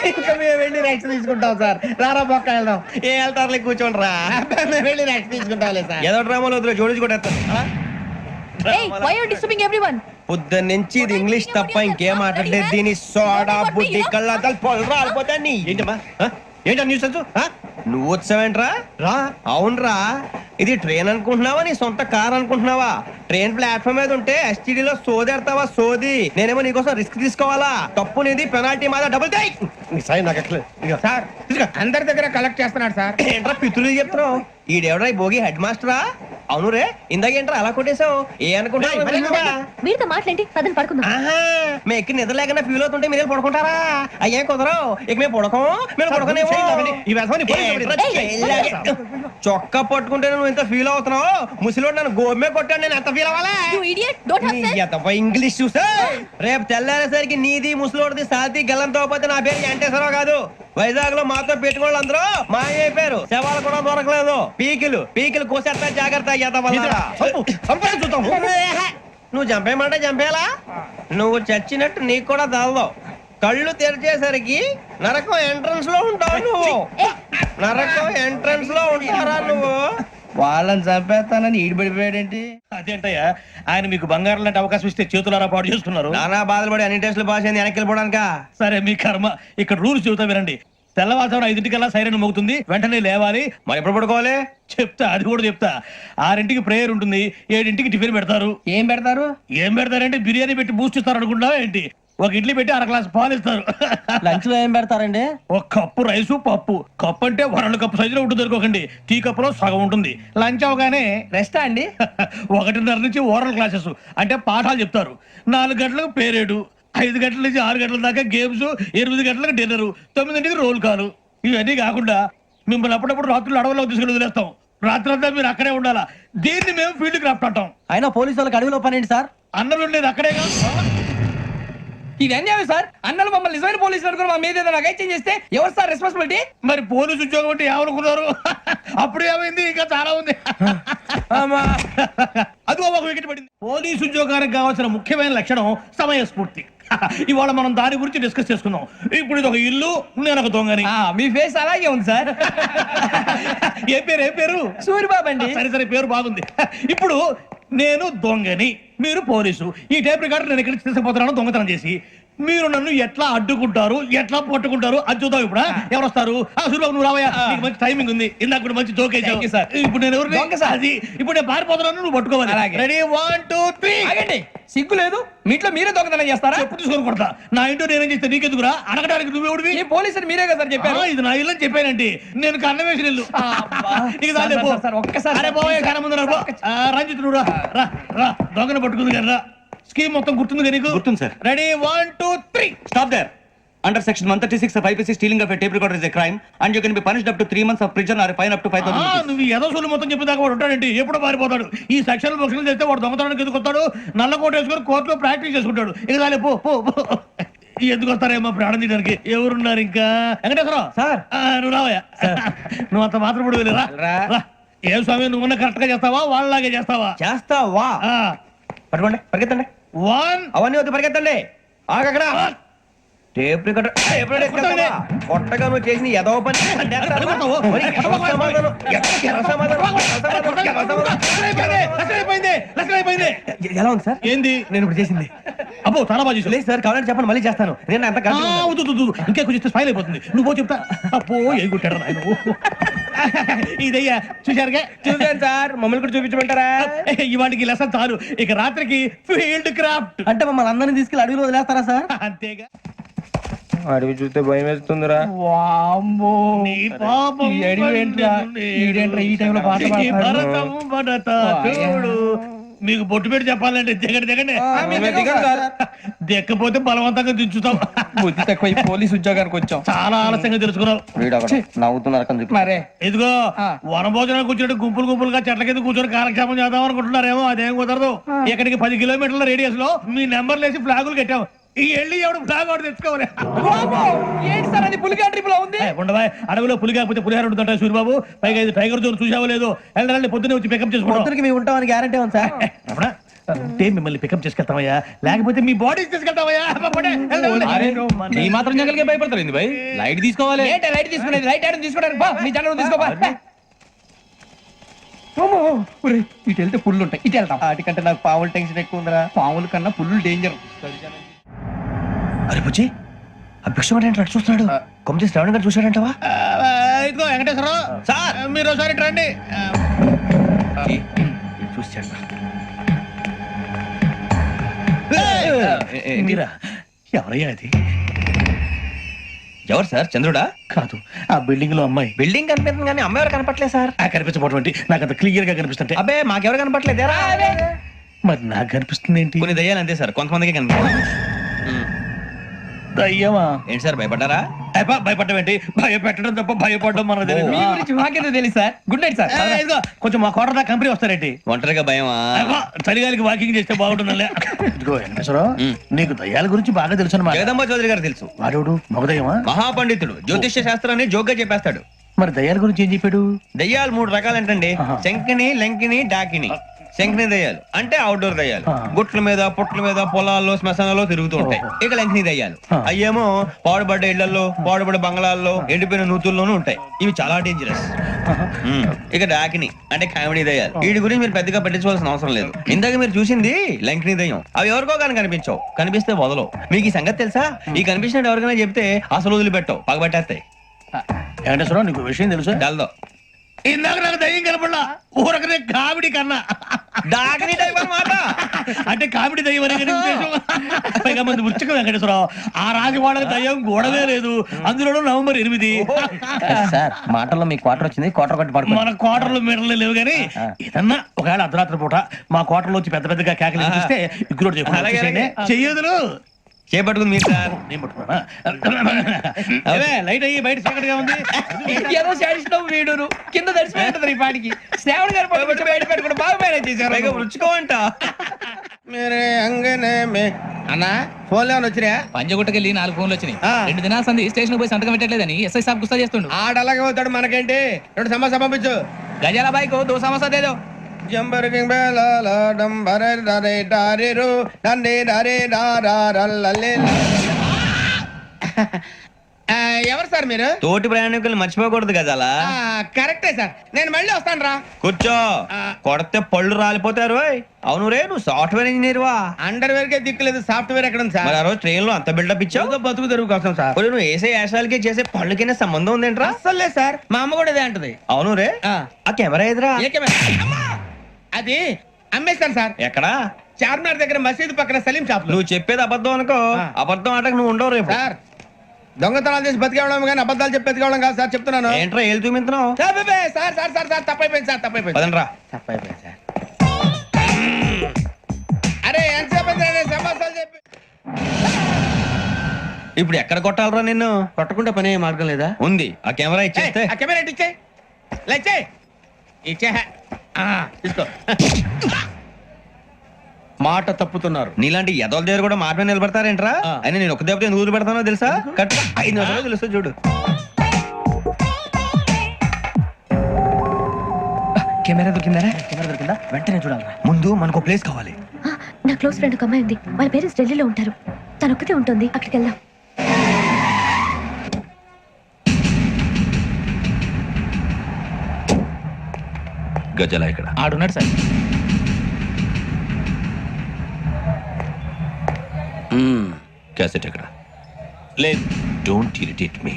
ఇంకా మేము వెళ్ళి రెక్స్ తీసుకుంటాం సార్. రారా బొక్క వెళ్దాం. ఏ వెళ్తారులే, కూర్చోండి రా. మేము వెళ్ళి రెక్స్ తీసుకుంటాంలే సార్. ఏదో డ్రామాలో వద్దు, జోడించుకుంటా. Hey, why are you disturbing everyone? పొద్దున్న నుంచి ఇది ఇంగ్లీష్ తప్ప ఇంకేం మాట్లాడలేదు. దీని సోడా బుద్ధి కళ్ళ పొలు రాలిపోతా. ఏంటమ్మా ఏంటా న్యూస్? నువ్వు వచ్చావేంట్రా? రా. అవునరా, ఇది ట్రైన్ అనుకుంటున్నావా నీ సొంత కార్ అనుకుంటున్నావా? ట్రైన్ ప్లాట్ఫామ్ మీద ఉంటే STD లో సోదేడతావా సోది? నేనేమో నీకోసం రిస్క్ తీసుకోవాలా? తప్పు నీది, పెనాల్టీ మాదా, డబుల్ టై. సార్ అందరి దగ్గర కలెక్ట్ చేస్తున్నాడు సార్. ఏంట్రా పితులు చెప్తున్నావు? ఈడెవడా భోగి హెడ్ మాస్టరా? అవును రే, ఇందాకేంట్రా అలా కొట్టేశావు? ఏ అనుకుంటా వీరితో మాట్లాడి పదని పడుకుందాం. మేము ఎక్కి నిద్ర లేకుండా ఫీల్ అవుతుంటే మీరు పడుకుంటారా? అయ్యే కుదరవు, ఇక మేము పడకం, మేము పడుకునేమో. చొక్కా పట్టుకుంటే నువ్వు ఎంత ఫీల్ అవుతున్నావు? ముసలివాడు నన్ను గోమే కొట్టాడు, నేను ఎంత ఫీల్ అవ్వాలా? You idiot, don't have sense. English చూసా రేపు తెల్లారేసరికి నీది ముసలోడిది సాతి గల్లంతో పోతే నా పేరు వెంకటేశ్వరరావు కాదు. వైజాగ్ లో మాతో పెట్టుకోళ్ళు అందరూ మాయైపోయారు, శవాలు కూడా దొరకలేదు. పీకిలు కోసేస్తా, జాగ్రత్త. నువ్వు చంపేయమంటే చంపేలా? నువ్వు చచ్చినట్టు నీకు కూడా తగదు. కళ్ళు తెరిచేసరికి నరకం ఎంట్రన్స్ లో ఉంటావు నువ్వు. నరకం ఎంట్రన్స్ లో ఉంటారా నువ్వు? వాళ్ళని చంపేస్తానని ఈడిపడిపోయాడేంటి? అదేంటయ్యా, ఆయన మీకు బంగారం లాంటి అవకాశం ఇస్తే చేతులారా పాటు చేసుకున్నారు. నానా బాధలు పడి అన్ని టెస్టులు పాస్ అయింది, వెనక్కి వెళ్ళిపోవడానికా? సరే మీ కర్మ. ఇక్కడ రూల్స్ చెబుతా వినండి. తెల్లవారుజామున 5:00కల్లా సైరన్ మోగుతుంది, వెంటనే లేవాలి. మరి ఎప్పుడు పడుకోవాలి? చెప్తా, అది కూడా చెప్తా. 6ంటికి ప్రేయర్ ఉంటుంది, 7ంటికి టిఫిన్ పెడతారు. ఏం పెడతారు? ఏం పెడతారంటే బిర్యానీ పెట్టి బూస్ట్ ఇస్తారు అనుకుంటా ఏంటి? ఒక ఇడ్లీ పెట్టి 1 గ్లాస్ పాలు ఇస్తారు. లంచ్ లో ఏం పెడతారండి? ఒక కప్పు రైసు, పప్పు. కప్పు అంటే 2 కప్పు సైజులో ఉంటుంది అనుకోకండి, టీ కప్పులో సగం ఉంటుంది. లంచ్ అవగానే రెస్టా అండి? 1:30 నుంచి ఓరల్ క్లాసెస్ అంటే పాఠాలు చెప్తారు. 4 గంటలకు పేరేడు, 5 గంటల నుంచి 6 గంటల దాకా గేమ్స్, 8 గంటలకు డిన్నర్, 9ంటికి రోల్ కాలు. ఇవన్నీ కాకుండా మిమ్మల్ని అప్పుడప్పుడు రాత్రులు అడవుల్లో తీసుకుని వదిలేస్తాం. రాత్రంతా మీరు అక్కడే ఉండాలా. దీన్ని మేము ఫీల్డ్ క్రాఫ్ట్ అంటాం. అయినా పోలీసు వాళ్ళకి అడవిలో పని ఏంటి సార్? అన్నలు ఉండేది అక్కడే కాదు. ఇది అన్యాయం సార్. అన్నలు మమ్మల్ని నిజమైన పోలీసులు అనుకుని మా మీద ఏదైనా అగైత్యం చేస్తే ఎవరు సార్ రెస్పాన్సిబిలిటీ? మరి పోలీసు ఉద్యోగం అంటే ఏమనుకున్నారు? అప్పుడు ఏమైంది, ఇంకా చాలా ఉంది. అది ఒక వికెట్ పడింది. పోలీసు ఉద్యోగానికి కావాల్సిన ముఖ్యమైన లక్షణం సమయస్ఫూర్తి. ఇవాళ మనం దాని గురించి డిస్కస్ చేసుకుందాం. ఇప్పుడు ఇది ఒక ఇల్లు, నేను ఒక దొంగని. మీ ఫేస్ అలాగే ఉంది సార్. ఏ పేరు? సూరిబాబు అండి. సరే పేరు బాగుంది. ఇప్పుడు నేను దొంగని, మీరు పోలీసు. ఈ టైప్ రికార్డు నేను ఎక్కడికి తీసుకుపోతున్నాను దొంగతనం చేసి. మీరు నన్ను ఎట్లా అడ్డుకుంటారు, ఎట్లా పట్టుకుంటారు అది చూద్దాం. ఇప్పుడు ఎవరు వస్తారు? సూరిబాబు నువ్వు రావయ్యా, నీకు మంచి టైమింగ్ ఉంది. ఇందాక కూడా మంచి జోక్ వేసావు సార్. ఇప్పుడు నేను ఎవరు? అది ఇప్పుడు నేను పారిపోతున్నాను, నువ్వు పట్టుకోవాలి. రెడీ 1 2 3. ఆగండి, సిగ్గు లేదు? మీ ఇంట్లో మీరే దొంగతనం చేస్తారా? చెప్పు తీసుకొని కొడతా. నా ఇంట్లో నేనేం చేస్తే నీకెందుకురా? అడగడానికి నువ్వెవడివి? ఈ పోలీసులు మీరే కదా సార్ చెప్పారు. ఇది నా ఇల్లు అని చెప్పానండి. నేను కన్న వేసిన ఇల్లు. ఒక్కసారి కన్న ముందు రంజిత్ నువ్వు రా, దొంగను పట్టుకుంది కదా. స్కీమ్ మొత్తం గుర్తుంది నీకు? గుర్తుంది sir. Ready 1 2 3. Stop there. Under section 136 of IPC, stealing of a tape recorder is a crime and you can be punished up to 3 months of prison or a fine up to 5,000 rupees. నువ్వు ఏదో సొల్లు మొత్తం చెప్పేదాకా వాడు ఉంటాడండి, ఎప్పుడు పారిపోతాడు. ఈ సెక్షన్ బుక్స్లు చేస్తే వాడు దొంగతనానికి ఎందుకు వస్తాడు? నల్ల కోట వేసుకొని కోర్టులో ప్రాక్టీస్ చేసుకుంటాడు. ఇక చాలే పో. ఎందుకు వస్తారేమో ప్రాణం తీయడానికి. ఎవరున్నారు ఇంకా? వెంకటేశ్వరరావు సార్, నువ్వు రావయ్యా. నువ్వు అంత మాత్రం ఇప్పుడు వెళ్ళి రా. ఏం స్వామి, నువ్వు కరెక్ట్ గా చేస్తావా, వాళ్ళలాగే చేస్తావా? పట్టుకోండి, పరిగెత్తండి. 1 అవన్నీ వద్దు, పరిగెత్తండి. ఆగక్కడ టేప్ రికార్డర్ కొట్టగా నువ్వు చేసిన ఎదవ పని. ఎలా ఉంది సార్? ఏంది నేను ఇప్పుడు చేసింది? అబ్బో చాలా బాగా చేసావు. లేదు సార్, కావాలంటే చెప్పండి, మళ్ళీ చేస్తాను. నేను అంత ఇంకా కొంచెం స్పైల్ అయిపోతుంది. నువ్వు చెప్తా. అబ్బో ఏ కొట్టాడు నాయన. ఇదయ్యా చూశారుగా? చూసాను సార్, మమ్మల్ని కూడా చూపించమంటారా? ఇవాటికి లెసన్ చాలు, ఇక రాత్రికి ఫీల్డ్ క్రాఫ్ట్. అంటే మమ్మల్ని అందరినీ తీసుకెళ్ళి అడవిలో వదిలేస్తారా సార్? అంతేగా. అడవి చూస్తే భయం వేస్తుందిరా. నీ పాపం ఈ టైంలో పాట భరతం భరత చూడు. మీకు బొట్టు పెట్టి చెప్పాలంటే దిగండి. దిక్కపోతే బలవంతంగా దించుతాం. బుద్ధి తక్కువ పోలీసు ఉద్యోగానికి వచ్చాం. చాలా ఆలస్యంగా తెలుసుకున్నావు. నవ్వుతున్నారు మరే ఇదిగో వనభోజనానికి వచ్చినట్టు గుంపులుగా చెట్ల కింద కూర్చొని కాలక్షేపం చేద్దాం అనుకుంటున్నారేమో. అదేం కుదరదు. ఇక్కడికి 10 కిలోమీటర్ల రేడియస్ లో మీ నెంబర్లు వేసి ఫ్లాగులు కట్టాం. ఈ వెళ్ళి ఎవడు ఫ్లాగ్ ఆర్డర్ తెచ్చుకోవాలి. ఏంటి సార్ అది పులిగా ట్రిప్ లో ఉంది? ఉండవా, అడవిలో పులి కాకపోతే పులిహార ఉంటుంట సూరిబాబు. పైగా ఇది టైగర్ జోన్ చూసావో లేదో. వెళ్ళాలి, పొద్దున్నే వచ్చి పికప్ చేసుకుంటాం. మేము ఉంటామని గ్యారంటీ ఉంది సార్. అంటే మిమ్మల్ని పికప్ చేసుకెళ్తామయ్యా, లేకపోతే మీ బాడీ తీసుకెళ్తామయ్యా. ఈ మాత్రం జంగల్కే భయపడతారు భయ్. లైట్ తీసుకోవాలి. లైట్ తీసుకునేది లైట్ ఐటమ్ తీసుకోవడానికి మీ జంగల్ తీసుకోవాలి. ఇటు వెళ్తే పుల్లు ఉంటాయి, ఇటు వెళ్తాం. వాటికంటే నాకు పావులు టెన్షన్ ఎక్కువ ఉందిరా. పావుల కన్నా పుల్లు డేంజర్. అరే బుజ్జి, ఆ భిక్షం ఏంటో చూస్తున్నాడు. కొమ్మ శ్రావణ్ గారు చూసాడంటవా? ఇదిగో వెంకటేశ్వరరావు సార్, మీరు ఒకసారి రండి. చూసాడు. మీరా? ఎవరయ్యా అది? ఎవరు సార్ చంద్రుడా? కాదు, ఆ బిల్డింగ్ లో అమ్మాయి. బిల్డింగ్ కనిపిస్తుంది కానీ అమ్మాయి ఎవరు కనపట్లేదు సార్. ఆ కనిపించబోటువంటి నాకు అంత క్లియర్ గా కనిపిస్తుంటే అబ్బే మాకెవరు కనపట్లేదేరా? మరి నాకు కనిపిస్తుంది ఏంటి? కొన్ని దయ్యాలు అంతే సార్, కొంతమందికి కనిపిస్తుంది. అయ్యమా ఏంటి సార్ భయపడ్డారా? భయపడడం ఏంటి? భయపెట్టడం తప్ప భయపడడం మనకు తెలియదు. మీ గురించి మాకేదో తెలుసు సార్. Good night sir. ఇదిగో, కొంచెం మా కోట కంపెనీ వస్తారేంటి? ఒంటరిగా భయమా? చలిగాలికి వాకింగ్ చేస్తే బాగుంటుందిలే. ఇదిగో వెంకటేశ్వరరావు, నీకు దయ్యాల గురించి బాగా తెలుసు అన్నమాట. జగదంబ చౌదరి గారు తెలుసు. వాడు మగదయ్యమా? మహాపండితుడు, జ్యోతిష్య శాస్త్రాన్ని జోగ్గా చెప్పేస్తాడు. మరి దయ్యాల గురించి ఏం చెప్పాడు? దయ్యాలు 3 రకాలంటండి. శంకిని, లంకిని, డాకిని. శంకిని దయ్యాలు అంటే అవుట్డోర్ దయ్యాలు, గుట్ల మీద పుట్ల మీద పొలాల్లో శ్మశానాల్లో తిరుగుతూ ఉంటాయి. ఇక లంకిని దయ్యాలు అయ్యేమో పాడుబడ్డ ఇళ్లలో, పాడుబడ్డ బంగ్లాల్లో, ఎండిపోయిన నూతుల్లోనూ ఉంటాయి. ఇవి చాలా డేంజరస్. ఇక డాకిని అంటే కామెడీ దయ్యాలు. వీటి గురించి మీరు పెద్దగా పట్టించుకోవాల్సిన అవసరం లేదు. ఇందాక మీరు చూసింది లంకిని దయ్యం. అవి ఎవరికో కానీ కనిపించవు, కనిపిస్తే వదలవు. మీకు ఈ సంగతి తెలుసా? ఈ కనిపించినట్టు ఎవరికైనా చెప్తే అసలు వదిలిపెట్టవు, పగబట్టేస్తాయి. వెంకటేశ్వరరావు, నీకు విషయం తెలుసు? డల్దో ఇందాక నాకు దయ్యం కనపడలా, ఊరకనే కామెడీ కన్నా. డాకిని దయ్యం అన్నమాట. అంటే కామెడీ దయ్యం అనే కదా ఉద్దేశం. పైగా మంది ఉచ్చక వెంకటేశ్వరరావు, ఆ రాజవాడకి దయ్యం గోడవే లేదు, అందులోనూ నవంబర్ 8. సార్ మాటల్లో మీ క్వార్టర్ వచ్చింది, క్వార్టర్ కొట్టి పడుకో. మన కోటర్లు మీటర్లు లేవు కానీ ఏదన్నా ఒకవేళ అర్ధరాత్రి పూట మా కోటర్లో వచ్చి పెద్ద పెద్దగా కేకలు ఇస్తే ఇగ్గురు చెయ్యదులు చేపట్టుకుంది మీరు సార్. నేను పట్టుకున్నా. అవే లైట్ అయ్యి బయట చీకటిగా ఉంది. ఏదో శాడిస్తాం వీడును కింద దర్శనం ఈ పాటికి శ్రావణ్ గారు బయట పెట్టుకుని బాగా మేనేజ్ చేశారు. పైగా రుచుకోవంట. అన్నా ఫోన్లో వచ్చినా? పంజగుట్టకెళ్ళి 4 ఫోన్లు వచ్చినాయి. 2 దినాల సంది స్టేషన్ పోయి సంతకం పెట్టలేదని ఎస్ఐ సాబ్ గుస్తా చేస్తుండు. ఆడలాగే పోతాడు, మనకేంటి? 2 సమస్య పంపించు. గజాల బైక్ 2 సమస్య దేదో. జంబరకింగ్ బేలాల డంబరే డరే డారిరు డండే డరే డారల్లలే. ఎవరు సార్ మీరు? తోటి ప్రయాణికులు మర్చిపోకూడదు గజాల. కరెక్టే సార్, నేను మళ్ళీ వస్తాను రా. కూర్చో, కొడితే పళ్ళు రాలిపోతారు. అవును రే, నువ్వు సాఫ్ట్వేర్ ఇంజనీర్ వా? అండర్వేర్ కే దిక్కులేదు, సాఫ్ట్వేర్ ఎక్కడ ఉంది సార్? మరి ఆ రోజు ట్రైన్ లో అంత బిల్డప్ ఇచ్చావు. బతుకు తెరువు కోసం సార్. ఇప్పుడు నువ్వు వేసే యాశాలకి చేసే పళ్ళకైనా సంబంధం ఉందేంట్రా? అస్సలు లేదు సార్, మా అమ్మ కూడా ఇదే అంటది. అవును రే, ఆ కెమెరా ఎదురా? అది అమ్మేస్తాను సార్. ఎక్కడా? చార్మినార్ దగ్గర మసీదు పక్కన సలీం షాప్ లో. నువ్వు చెప్పేది అబద్ధం అనుకో, అబద్ధం ఆటకు నువ్వు ఉండవు రేపు. సార్ దొంగతనాలు చేసి బతికేవడం కానీ అబద్ధాలు చెప్పి బతికేవడం కాదు సార్, చెప్తున్నాను. ఏంట్రా ఏళ్ళు చూపించినావు? Sir sir sir sir sir తప్పైపోయింది సార్, తప్పైపోయింది. పదండ్రా. తప్పైపోయింది సార్. అరే ఎంతసేపు సమాసాలు చెప్పి ఇప్పుడు ఎక్కడ కొట్టాలరా నిన్ను? కొట్టకుండా పనే మార్గం లేదా? ఉంది, ఆ కెమెరా ఇచ్చేస్తే. ఆ కెమెరా ఇచ్చే ఇచ్చే ఇచ్చే తీసుకో. మాట తప్పుతున్నారు. నీలాంటి ఎదల దగ్గర కూడా మాట మీద నిలబడతారేంట్రా? అయినా నేను ఒక దెబ్బతో ఎందుకు పెడతానో తెలుసా? కట్ 5 నిమిషాలు తెలుసు చూడు. కెమెరా దొరికిందా? వెంటనే చూడాలి. ముందు మనకు ప్లేస్ కావాలి. నా క్లోజ్ ఫ్రెండ్ ఒక అమ్మాయి ఉంది, వాళ్ళ పేరెంట్స్ ఢిల్లీలో ఉంటారు. తను ఒక్కతే ఉంటుంది, అక్కడికి వెళ్దాం. గజల ఇక్కడ ఆడున్నాడు సార్. క్యాసెట్ ఎక్కడ? లేదు, డోంట్ ఇరిటేట్ మీ.